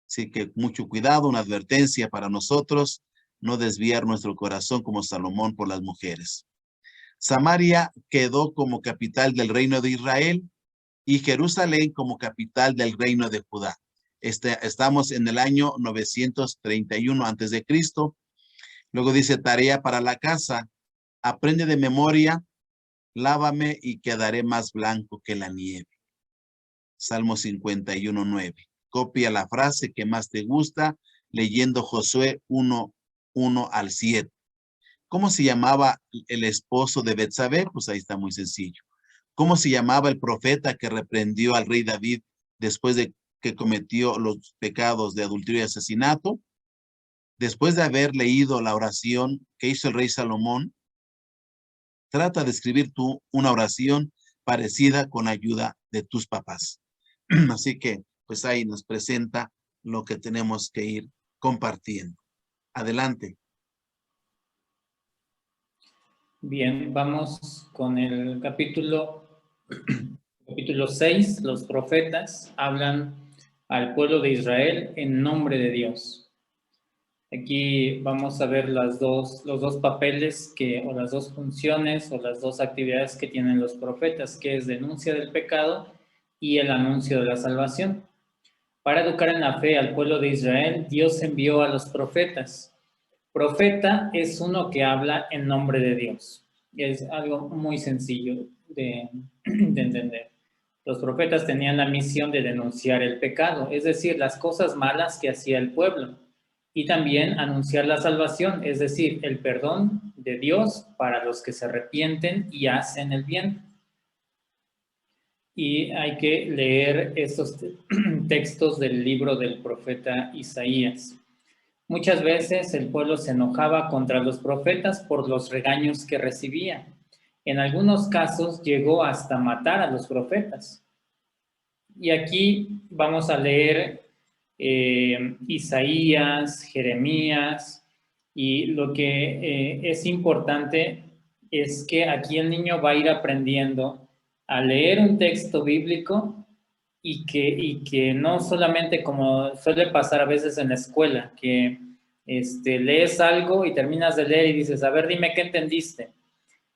Así que mucho cuidado, una advertencia para nosotros, no desviar nuestro corazón como Salomón por las mujeres. Samaria quedó como capital del reino de Israel y Jerusalén como capital del reino de Judá. Estamos en el año 931 a.C. Luego dice, tarea para la casa, aprende de memoria, lávame y quedaré más blanco que la nieve. Salmo 51:9. Copia la frase que más te gusta leyendo Josué 1:1 al 7. ¿Cómo se llamaba el esposo de Betsabé? Pues ahí está muy sencillo. ¿Cómo se llamaba el profeta que reprendió al rey David después de que cometió los pecados de adulterio y asesinato? Después de haber leído la oración que hizo el rey Salomón, trata de escribir tú una oración parecida con la ayuda de tus papás. Así que, pues ahí nos presenta lo que tenemos que ir compartiendo. Adelante. Bien, vamos con el capítulo 6. Los profetas hablan al pueblo de Israel en nombre de Dios. Aquí vamos a ver los dos papeles o las dos funciones o las dos actividades que tienen los profetas, que es denuncia del pecado y el anuncio de la salvación. Para educar en la fe al pueblo de Israel, Dios envió a los profetas. Profeta es uno que habla en nombre de Dios. Es algo muy sencillo de entender. Los profetas tenían la misión de denunciar el pecado, es decir, las cosas malas que hacía el pueblo. Y también anunciar la salvación, es decir, el perdón de Dios para los que se arrepienten y hacen el bien. Y hay que leer estos textos del libro del profeta Isaías. Muchas veces el pueblo se enojaba contra los profetas por los regaños que recibía. En algunos casos llegó hasta matar a los profetas. Y aquí vamos a leer Isaías, Jeremías, y lo que es importante es que aquí el niño va a ir aprendiendo a leer un texto bíblico y que no solamente como suele pasar a veces en la escuela, que lees algo y terminas de leer y dices, a ver, dime qué entendiste.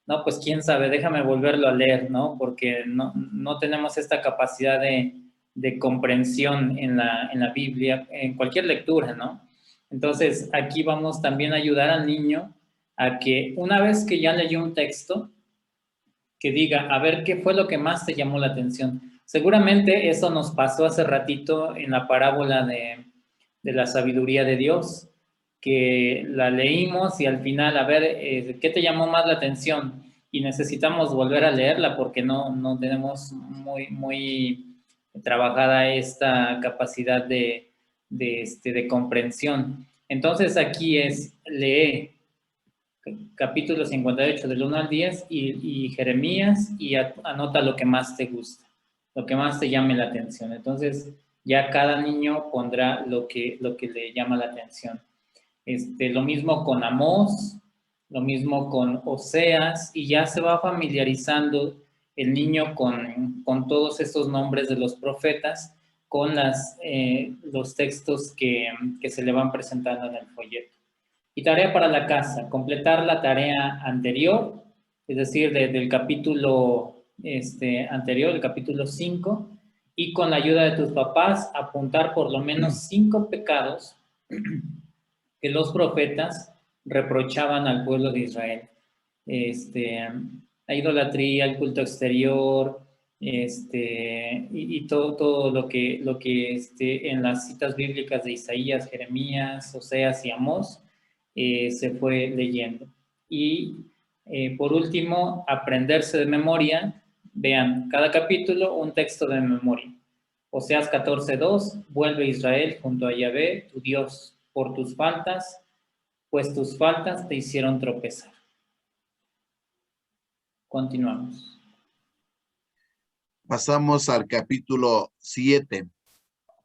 No, pues quién sabe, déjame volverlo a leer, ¿no? Porque no tenemos esta capacidad de comprensión en la Biblia, en cualquier lectura, ¿no? Entonces, aquí vamos también a ayudar al niño a que una vez que ya leyó un texto, que diga, a ver, ¿qué fue lo que más te llamó la atención? Seguramente eso nos pasó hace ratito en la parábola de la sabiduría de Dios, que la leímos y al final, a ver, ¿qué te llamó más la atención? Y necesitamos volver a leerla porque no tenemos muy trabajada esta capacidad de comprensión. Entonces aquí es lee capítulo 58 del 1 al 10 y Jeremías y anota lo que más te gusta, lo que más te llame la atención. Entonces ya cada niño pondrá lo que le llama la atención. Lo mismo con Amós, lo mismo con Oseas, y ya se va familiarizando el niño con todos estos nombres de los profetas, con los textos que se le van presentando en el folleto. Y tarea para la casa, completar la tarea anterior, es decir, del capítulo anterior, el capítulo 5, y con la ayuda de tus papás, apuntar por lo menos 5 pecados que los profetas reprochaban al pueblo de Israel. La idolatría, el culto exterior, y todo lo que en las citas bíblicas de Isaías, Jeremías, Oseas y Amós se fue leyendo. Y por último, aprenderse de memoria. Vean, cada capítulo un texto de memoria. Oseas 14:2, vuelve Israel junto a Yahvé, tu Dios, por tus faltas, pues tus faltas te hicieron tropezar. Continuamos. Pasamos al capítulo 7.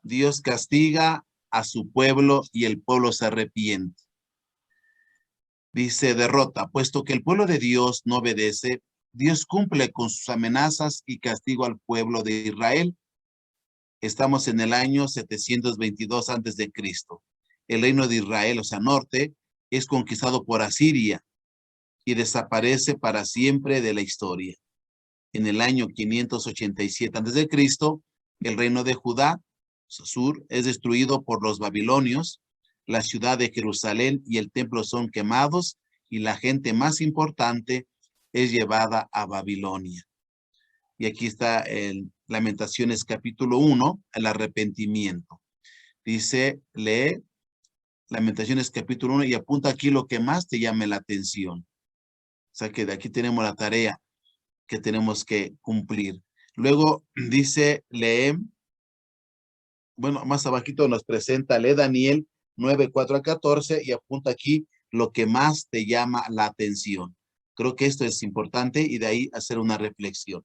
Dios castiga a su pueblo y el pueblo se arrepiente. Dice derrota, puesto que el pueblo de Dios no obedece, Dios cumple con sus amenazas y castigo al pueblo de Israel. Estamos en el año 722 a.C. El reino de Israel, o sea, norte, es conquistado por Asiria y desaparece para siempre de la historia. En el año 587 a.C., el reino de Judá, o sea, sur, es destruido por los babilonios. La ciudad de Jerusalén y el templo son quemados y la gente más importante es llevada a Babilonia. Y aquí está el Lamentaciones capítulo 1, el arrepentimiento. Dice, lee Lamentaciones capítulo 1 y apunta aquí lo que más te llame la atención. O sea que de aquí tenemos la tarea que tenemos que cumplir. Luego dice, lee, bueno, más abajito nos presenta, lee Daniel 9:4-14 y apunta aquí lo que más te llama la atención. Creo que esto es importante y de ahí hacer una reflexión.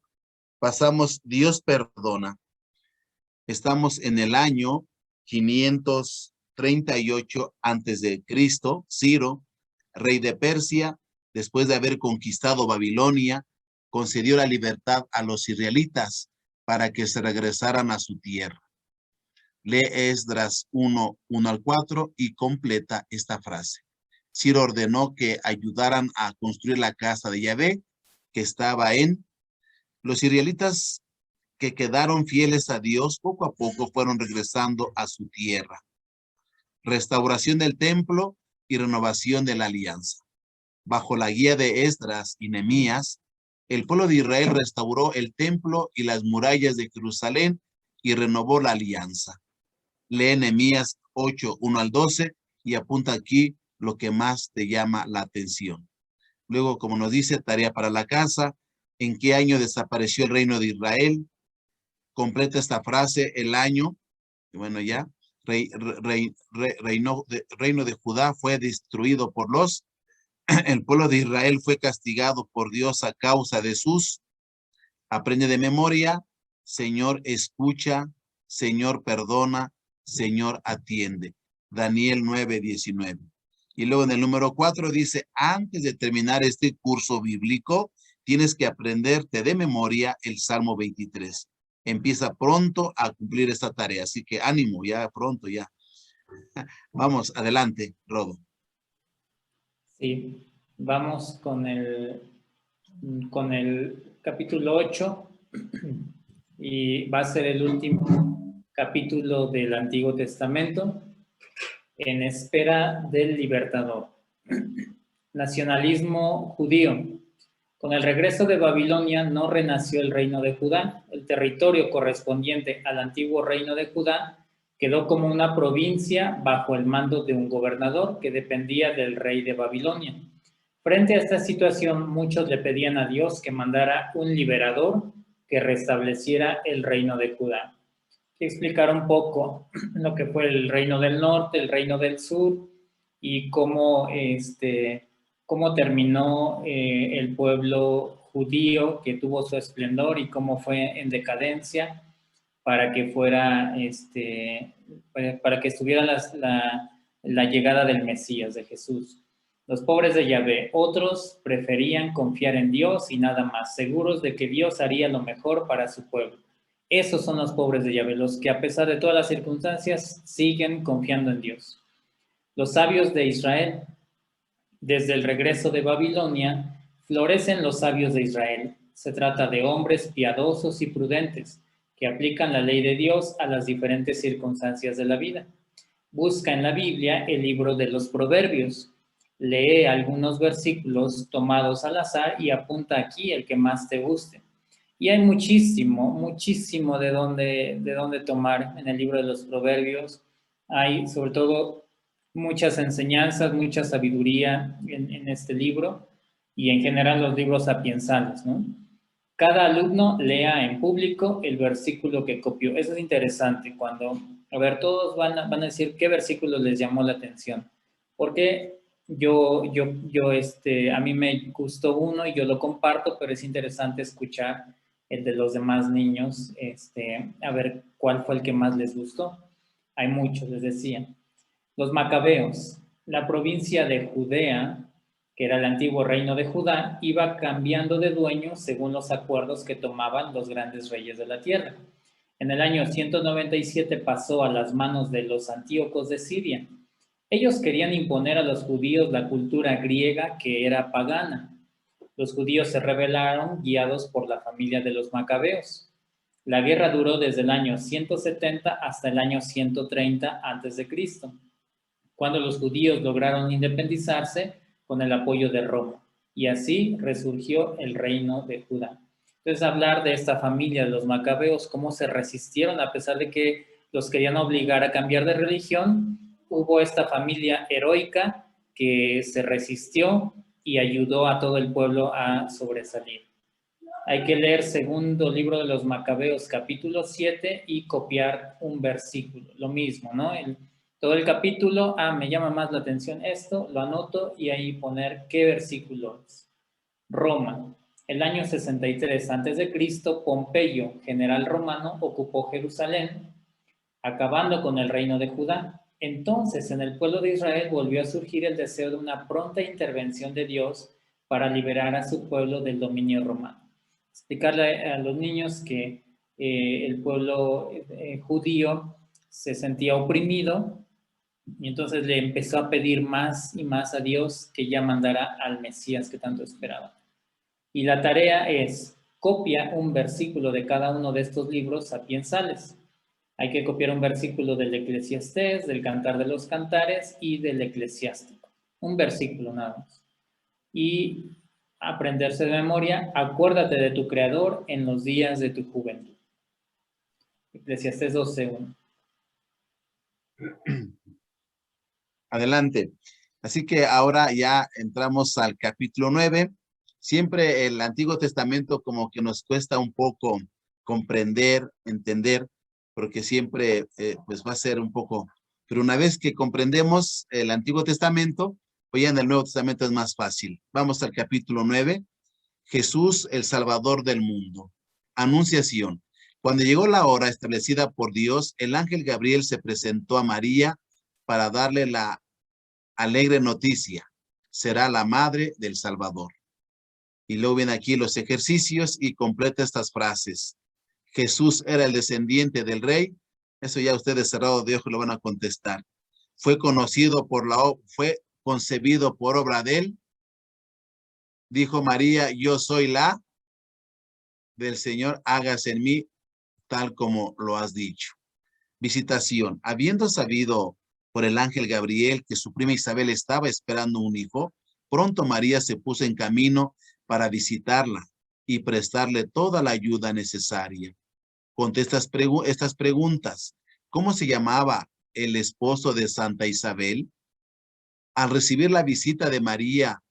Pasamos, Dios perdona. Estamos en el año 538 a.C. Ciro, rey de Persia, después de haber conquistado Babilonia, concedió la libertad a los israelitas para que se regresaran a su tierra. Lee Esdras 1:1-4 y completa esta frase. Ciro ordenó que ayudaran a construir la casa de Yahvé, que estaba en... Los israelitas que quedaron fieles a Dios, poco a poco fueron regresando a su tierra. Restauración del templo y renovación de la alianza. Bajo la guía de Esdras y Nehemías, el pueblo de Israel restauró el templo y las murallas de Jerusalén y renovó la alianza. Lee Nehemías 8:1-12 y apunta aquí lo que más te llama la atención. Luego, como nos dice, tarea para la casa. ¿En qué año desapareció el reino de Israel? Completa esta frase, el año, bueno ya, reino de Judá fue destruido por el pueblo de Israel fue castigado por Dios a causa de sus, aprende de memoria, Señor escucha, Señor perdona, Señor atiende. Daniel 9:19. Y luego en el número 4 dice, antes de terminar este curso bíblico, tienes que aprenderte de memoria el Salmo 23. Empieza pronto a cumplir esta tarea. Así que ánimo, ya pronto, ya. Vamos, adelante, Rodo. Sí, vamos con el capítulo 8 y va a ser el último capítulo del Antiguo Testamento en espera del libertador. Nacionalismo judío. Con el regreso de Babilonia no renació el reino de Judá. El territorio correspondiente al antiguo reino de Judá quedó como una provincia bajo el mando de un gobernador que dependía del rey de Babilonia. Frente a esta situación, muchos le pedían a Dios que mandara un liberador que restableciera el reino de Judá. Quiero explicar un poco lo que fue el reino del norte, el reino del sur y cómo terminó el pueblo judío que tuvo su esplendor y cómo fue en decadencia para que fuera, para que estuviera la llegada del Mesías, de Jesús. Los pobres de Yahvé, otros preferían confiar en Dios y nada más, seguros de que Dios haría lo mejor para su pueblo. Esos son los pobres de Yahvé, los que a pesar de todas las circunstancias siguen confiando en Dios. Los sabios de Israel. Desde el regreso de Babilonia, florecen los sabios de Israel. Se trata de hombres piadosos y prudentes que aplican la ley de Dios a las diferentes circunstancias de la vida. Busca en la Biblia el libro de los Proverbios. Lee algunos versículos tomados al azar y apunta aquí el que más te guste. Y hay muchísimo, muchísimo de dónde tomar en el libro de los Proverbios. Hay sobre todo muchas enseñanzas, mucha sabiduría en este libro y en general los libros sapiensales, ¿no? Cada alumno lea en público el versículo que copió. Eso es interesante cuando, a ver, todos van a decir qué versículo les llamó la atención. Porque a mí me gustó uno y yo lo comparto, pero es interesante escuchar el de los demás niños, a ver cuál fue el que más les gustó. Hay muchos, les decía. Los macabeos, la provincia de Judea, que era el antiguo reino de Judá, iba cambiando de dueño según los acuerdos que tomaban los grandes reyes de la tierra. En el año 197 pasó a las manos de los antíocos de Siria. Ellos querían imponer a los judíos la cultura griega que era pagana. Los judíos se rebelaron guiados por la familia de los macabeos. La guerra duró desde el año 170 hasta el año 130 a.C., cuando los judíos lograron independizarse con el apoyo de Roma, y así resurgió el reino de Judá. Entonces, hablar de esta familia de los macabeos, cómo se resistieron a pesar de que los querían obligar a cambiar de religión, hubo esta familia heroica que se resistió y ayudó a todo el pueblo a sobresalir. Hay que leer segundo libro de los Macabeos, capítulo 7, y copiar un versículo. Lo mismo, ¿no? Todo el capítulo, me llama más la atención esto, lo anoto y ahí poner qué versículo es. Roma. El año 63 a.C., Pompeyo, general romano, ocupó Jerusalén, acabando con el reino de Judá. Entonces, en el pueblo de Israel volvió a surgir el deseo de una pronta intervención de Dios para liberar a su pueblo del dominio romano. Explicarle a los niños que el pueblo judío se sentía oprimido y entonces le empezó a pedir más y más a Dios que ya mandara al Mesías que tanto esperaba. Y la tarea es, copia un versículo de cada uno de estos libros sapiensales. Hay que copiar un versículo del Eclesiastés, del Cantar de los Cantares y del Eclesiástico. Un versículo nada más. Y aprenderse de memoria, acuérdate de tu Creador en los días de tu juventud. Eclesiastés 12:1. Adelante. Así que ahora ya entramos al capítulo 9. Siempre el Antiguo Testamento como que nos cuesta un poco comprender, entender, porque siempre pues va a ser un poco, pero una vez que comprendemos el Antiguo Testamento, pues ya en el Nuevo Testamento es más fácil. Vamos al capítulo 9. Jesús, el Salvador del mundo. Anunciación. Cuando llegó la hora establecida por Dios, el ángel Gabriel se presentó a María para darle la alegre noticia. Será la madre del Salvador. Y luego vienen aquí los ejercicios y completa estas frases. Jesús era el descendiente del rey. Eso ya ustedes cerrados de ojos lo van a contestar. Fue concebido por obra de él. Dijo María, yo soy la del Señor, hágase en mí tal como lo has dicho. Visitación. Habiendo sabido por el ángel Gabriel que su prima Isabel estaba esperando un hijo, pronto María se puso en camino para visitarla y prestarle toda la ayuda necesaria. Contesta estas preguntas. ¿Cómo se llamaba el esposo de Santa Isabel? Al recibir la visita de María,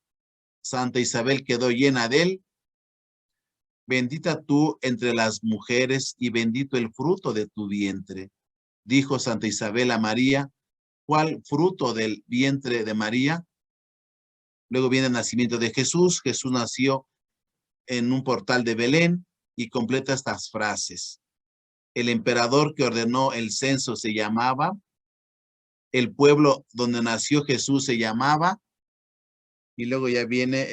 Santa Isabel quedó llena de él. Bendita tú entre las mujeres y bendito el fruto de tu vientre. Dijo Santa Isabel a María, ¿cuál fruto del vientre de María? Luego viene el nacimiento de Jesús. Jesús nació en un portal de Belén y completa estas frases. El emperador que ordenó el censo se llamaba, el pueblo donde nació Jesús se llamaba, y luego ya viene,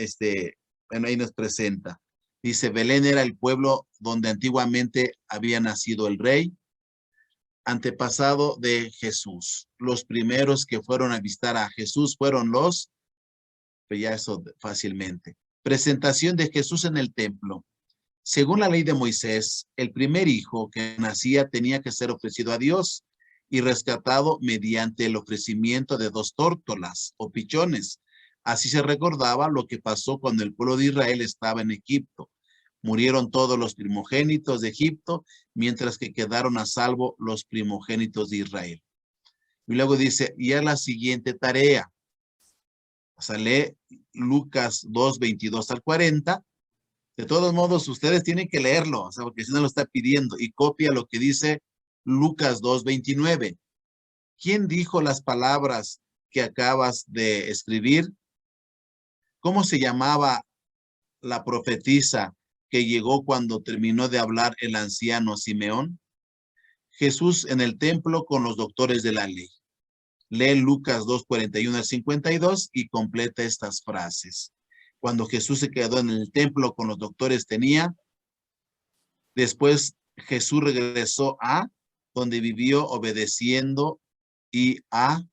bueno, ahí nos presenta. Dice, Belén era el pueblo donde antiguamente había nacido el rey, antepasado de Jesús. Los primeros que fueron a visitar a Jesús fueron los, pues ya eso fácilmente. Presentación de Jesús en el templo. Según la ley de Moisés, el primer hijo que nacía tenía que ser ofrecido a Dios y rescatado mediante el ofrecimiento de 2 tórtolas o pichones. Así se recordaba lo que pasó cuando el pueblo de Israel estaba en Egipto. Murieron todos los primogénitos de Egipto, mientras que quedaron a salvo los primogénitos de Israel. Y luego dice, y a la siguiente tarea. O sea, lee Lucas 2, 22 al 40. De todos modos, ustedes tienen que leerlo, o sea, porque si no lo está pidiendo, y copia lo que dice Lucas 2, 29. ¿Quién dijo las palabras que acabas de escribir? ¿Cómo se llamaba la profetisa que llegó cuando terminó de hablar el anciano Simeón? Jesús en el templo con los doctores de la ley. Lee Lucas 2, 41 al 52 y completa estas frases. Cuando Jesús se quedó en el templo con los doctores tenía. Después Jesús regresó a donde vivió obedeciendo y a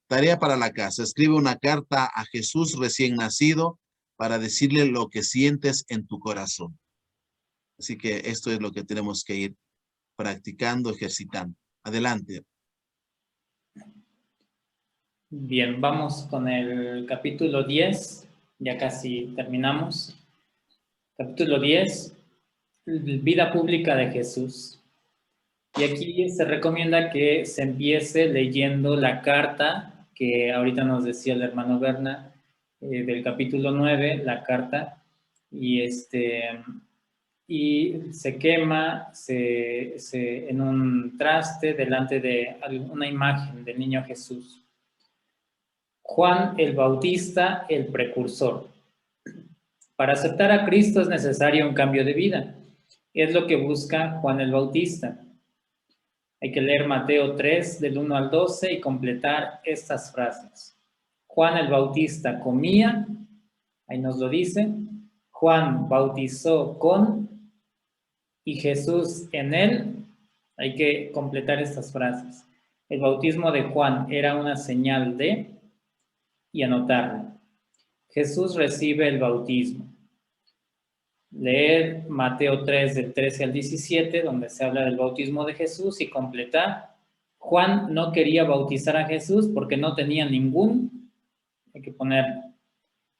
tarea para la casa. Escribe una carta a Jesús recién nacido para decirle lo que sientes en tu corazón. Así que esto es lo que tenemos que ir practicando, ejercitando. Adelante. Bien, vamos con el capítulo 10. Ya casi terminamos. Capítulo 10, vida pública de Jesús. Y aquí se recomienda que se empiece leyendo la carta que ahorita nos decía el hermano Berna, del capítulo 9, la carta, y se quema en un traste delante de una imagen del niño Jesús. Juan el Bautista, el precursor. Para aceptar a Cristo es necesario un cambio de vida. Es lo que busca Juan el Bautista. Hay que leer Mateo 3, del 1 al 12 y completar estas frases. Juan el Bautista comía, ahí nos lo dice. Juan bautizó con, y Jesús en él. Hay que completar estas frases. El bautismo de Juan era una señal de, y anotarlo. Jesús recibe el bautismo. Leer Mateo 3 del 13 al 17, donde se habla del bautismo de Jesús, y completar. Juan no quería bautizar a Jesús porque no tenía ningún, hay que poner,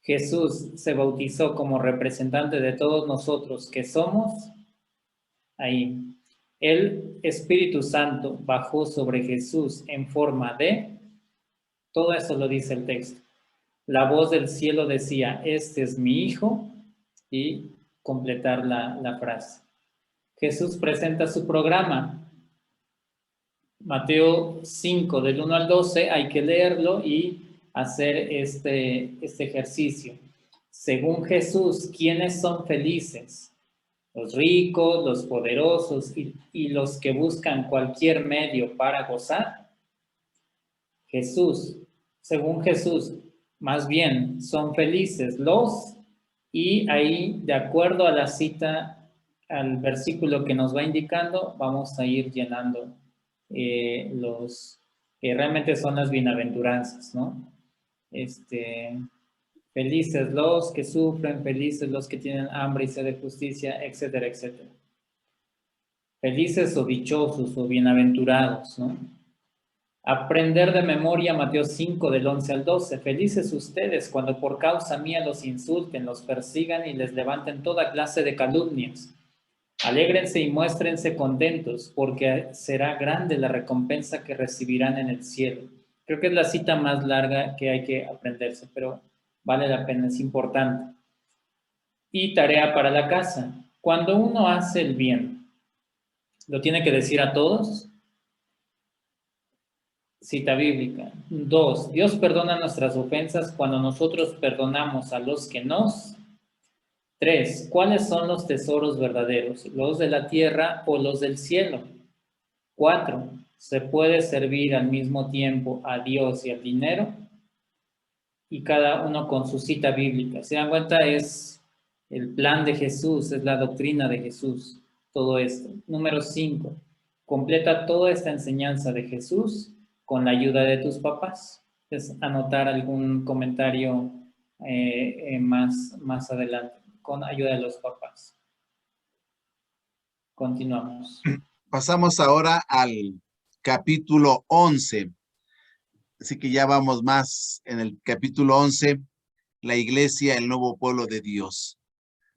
Jesús se bautizó como representante de todos nosotros que somos, ahí. El Espíritu Santo bajó sobre Jesús en forma de, todo eso lo dice el texto. La voz del cielo decía, este es mi hijo, y completar la frase. Jesús presenta su programa. Mateo 5, del 1 al 12, hay que leerlo y hacer este ejercicio. Según Jesús, ¿quiénes son felices? Los ricos, los poderosos y los que buscan cualquier medio para gozar. Jesús, según Jesús, más bien son felices los, y ahí, de acuerdo a la cita, al versículo que nos va indicando, vamos a ir llenando los que realmente son las bienaventuranzas, ¿no? Felices los que sufren, felices los que tienen hambre y sed de justicia, etcétera, etcétera. Felices o dichosos o bienaventurados, ¿no? Aprender de memoria Mateo 5 del 11 al 12. Felices ustedes cuando por causa mía los insulten, los persigan y les levanten toda clase de calumnias. Alégrense y muéstrense contentos, porque será grande la recompensa que recibirán en el cielo. Creo que es la cita más larga que hay que aprenderse, pero vale la pena, es importante. Y tarea para la casa. Cuando uno hace el bien, ¿lo tiene que decir a todos? Cita bíblica. 2. Dios perdona nuestras ofensas cuando nosotros perdonamos a los que nos. 3. ¿Cuáles son los tesoros verdaderos? ¿Los de la tierra o los del cielo? 4. ¿Se puede servir al mismo tiempo a Dios y al dinero? Y cada uno con su cita bíblica. ¿Se dan cuenta? Es el plan de Jesús, es la doctrina de Jesús, todo esto. Número 5. Completa toda esta enseñanza de Jesús con la ayuda de tus papás. Es anotar algún comentario más adelante, con ayuda de los papás. Continuamos. Pasamos ahora al capítulo 11. Así que ya vamos más en el capítulo 11, la iglesia, el nuevo pueblo de Dios.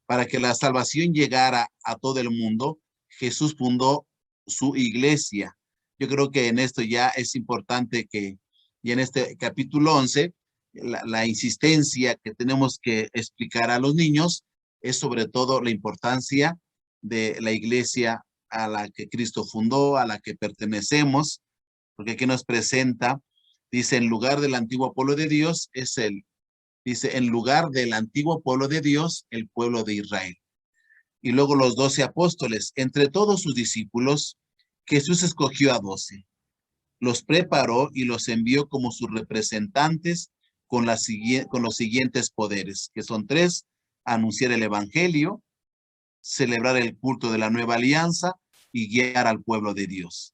Para que la salvación llegara a todo el mundo, Jesús fundó su iglesia. Yo creo que en esto ya es importante que, y en este capítulo 11, la insistencia que tenemos que explicar a los niños es sobre todo la importancia de la iglesia a la que Cristo fundó, a la que pertenecemos, porque aquí nos presenta, dice, en lugar del antiguo pueblo de Dios, dice, en lugar del antiguo pueblo de Dios, el pueblo de Israel. Y luego los 12 apóstoles, entre todos sus discípulos, Jesús escogió a 12, los preparó y los envió como sus representantes con los siguientes poderes, que son 3, anunciar el evangelio, celebrar el culto de la nueva alianza y guiar al pueblo de Dios.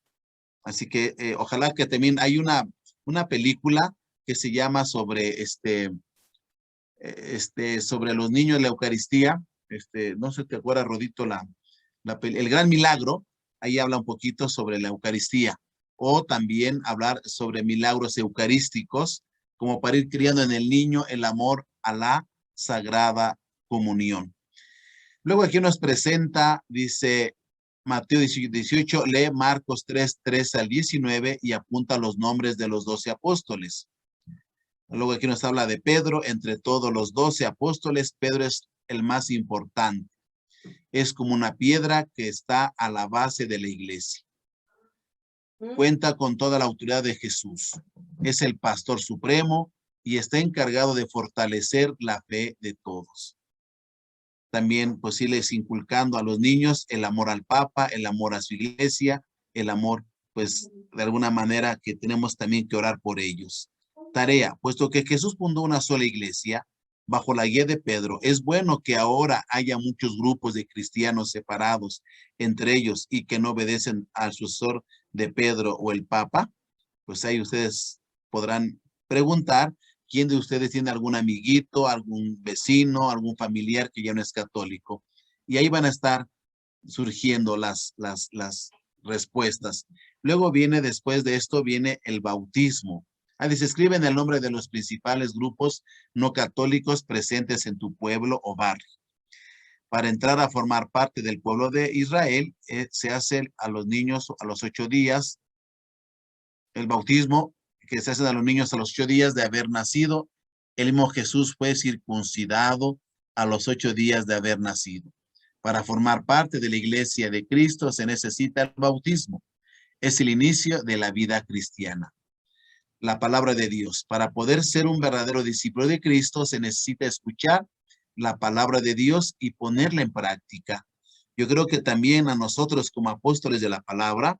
Así que ojalá que también hay una película que se llama sobre sobre los niños de la Eucaristía. No sé si te acuerdas, Rodito, el gran milagro. Ahí habla un poquito sobre la Eucaristía, o también hablar sobre milagros eucarísticos, como para ir criando en el niño el amor a la Sagrada Comunión. Luego aquí nos presenta, dice Mateo 18, lee Marcos 3, 13 al 19 y apunta los nombres de los 12 apóstoles. Luego aquí nos habla de Pedro. Entre todos los 12 apóstoles, Pedro es el más importante. Es como una piedra que está a la base de la iglesia. Cuenta con toda la autoridad de Jesús. Es el pastor supremo y está encargado de fortalecer la fe de todos. También, pues, irles inculcando a los niños el amor al Papa, el amor a su iglesia, el amor, pues, de alguna manera que tenemos también que orar por ellos. Tarea, puesto que Jesús fundó una sola iglesia, bajo la guía de Pedro, es bueno que ahora haya muchos grupos de cristianos separados entre ellos y que no obedecen al sucesor de Pedro o el Papa. Pues ahí ustedes podrán preguntar quién de ustedes tiene algún amiguito, algún vecino, algún familiar que ya no es católico. Y ahí van a estar surgiendo las respuestas. Luego viene, después de esto, viene el bautismo. Se escriben el nombre de los principales grupos no católicos presentes en tu pueblo o barrio. Para entrar a formar parte del pueblo de Israel, se hace a los niños a los 8 días. El bautismo que se hace a los niños a los 8 días de haber nacido. El mismo Jesús fue circuncidado a los 8 días de haber nacido. Para formar parte de la iglesia de Cristo se necesita el bautismo. Es el inicio de la vida cristiana. La palabra de Dios. Para poder ser un verdadero discípulo de Cristo se necesita escuchar la palabra de Dios y ponerla en práctica. Yo creo que también a nosotros como apóstoles de la palabra,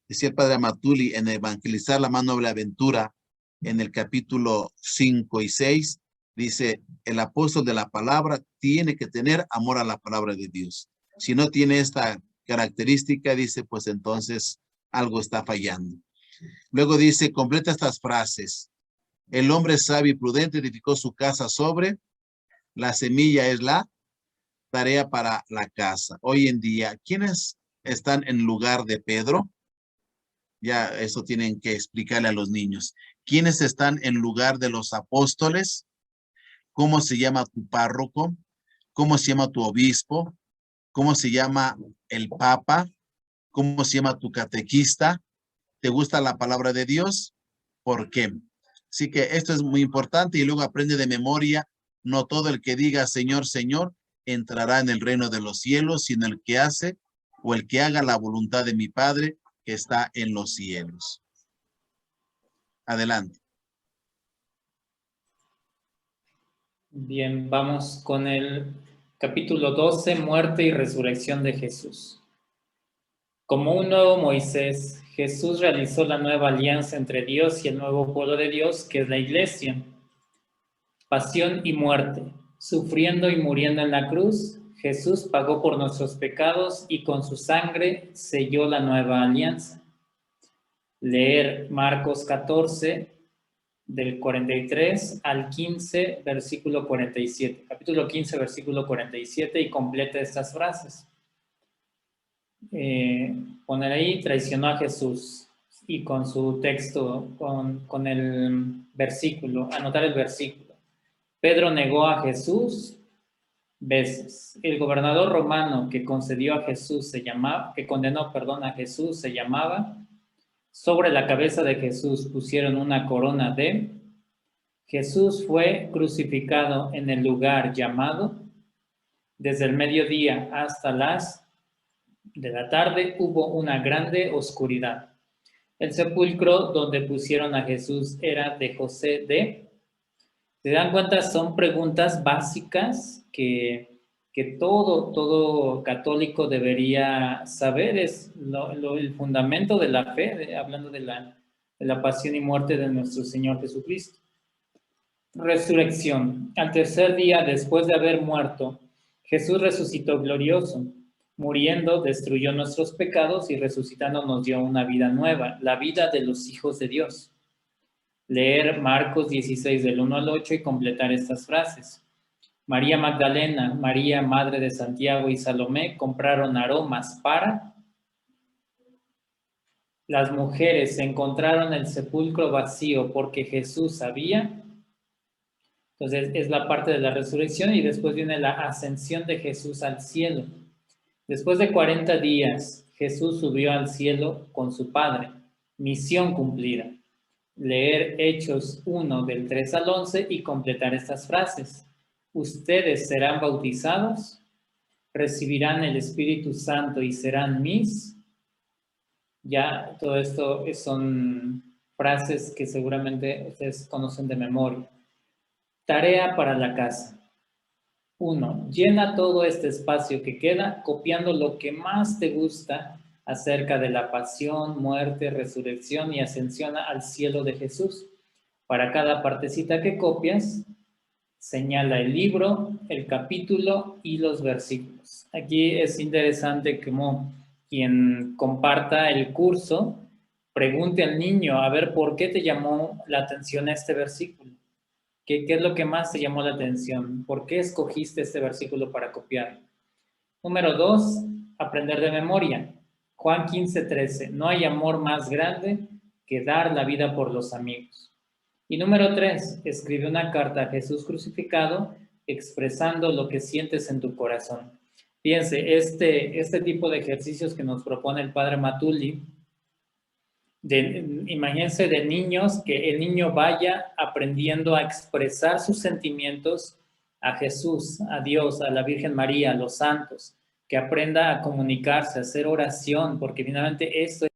decía el padre Amatuli en Evangelizar la más noble aventura, en el capítulo 5 y 6, dice, el apóstol de la palabra tiene que tener amor a la palabra de Dios. Si no tiene esta característica, dice, pues entonces algo está fallando. Luego dice, completa estas frases. El hombre sabio y prudente edificó su casa sobre, la semilla es la tarea para la casa. Hoy en día, ¿quiénes están en lugar de Pedro? Ya eso tienen que explicarle a los niños. ¿Quiénes están en lugar de los apóstoles? ¿Cómo se llama tu párroco? ¿Cómo se llama tu obispo? ¿Cómo se llama el papa? ¿Cómo se llama tu catequista? ¿Te gusta la palabra de Dios? ¿Por qué? Así que esto es muy importante y luego aprende de memoria. No todo el que diga Señor, Señor, entrará en el reino de los cielos, sino el que hace o el que haga la voluntad de mi Padre que está en los cielos. Adelante. Bien, vamos con el capítulo 12, muerte y resurrección de Jesús. Como un nuevo Moisés, Jesús realizó la nueva alianza entre Dios y el nuevo pueblo de Dios, que es la iglesia. Pasión y muerte, sufriendo y muriendo en la cruz, Jesús pagó por nuestros pecados y con su sangre selló la nueva alianza. Leer Marcos 14, del 43 al 15, versículo 47. Capítulo 15, versículo 47, y completa estas frases. Poner ahí, traicionó a Jesús, y con su texto, con el versículo, anotar el versículo. Pedro negó a Jesús veces. El gobernador romano que condenó a Jesús se llamaba, sobre la cabeza de Jesús pusieron una corona de, Jesús fue crucificado en el lugar llamado, desde el mediodía hasta las de la tarde hubo una grande oscuridad. El sepulcro donde pusieron a Jesús era de José de. ¿Se dan cuenta? Son preguntas básicas que todo católico debería saber. Es el fundamento de la fe, hablando de la pasión y muerte de nuestro Señor Jesucristo. Resurrección. Al tercer día, después de haber muerto, Jesús resucitó glorioso. Muriendo, destruyó nuestros pecados y resucitando nos dio una vida nueva, la vida de los hijos de Dios. Leer Marcos 16 del 1 al 8 y completar estas frases. María Magdalena, María, madre de Santiago y Salomé, compraron aromas para. Las mujeres encontraron el sepulcro vacío porque Jesús sabía. Entonces es la parte de la resurrección y después viene la ascensión de Jesús al cielo. Después de 40 días, Jesús subió al cielo con su Padre. Misión cumplida. Leer Hechos 1 del 3 al 11 y completar estas frases. Ustedes serán bautizados, recibirán el Espíritu Santo y serán mis. Ya todo esto son frases que seguramente ustedes conocen de memoria. Tarea para la casa. 1. Llena todo este espacio que queda copiando lo que más te gusta acerca de la pasión, muerte, resurrección y ascensión al cielo de Jesús. Para cada partecita que copias, señala el libro, el capítulo y los versículos. Aquí es interesante como quien comparta el curso pregunte al niño, a ver, ¿por qué te llamó la atención este versículo? ¿Qué es lo que más te llamó la atención? ¿Por qué escogiste este versículo para copiarlo? Número 2, aprender de memoria. Juan 15:13. No hay amor más grande que dar la vida por los amigos. Y número 3, escribe una carta a Jesús crucificado expresando lo que sientes en tu corazón. Fíjense, este tipo de ejercicios que nos propone el padre Matuli, imagínense de niños, que el niño vaya aprendiendo a expresar sus sentimientos a Jesús, a Dios, a la Virgen María, a los santos, que aprenda a comunicarse, a hacer oración, porque finalmente esto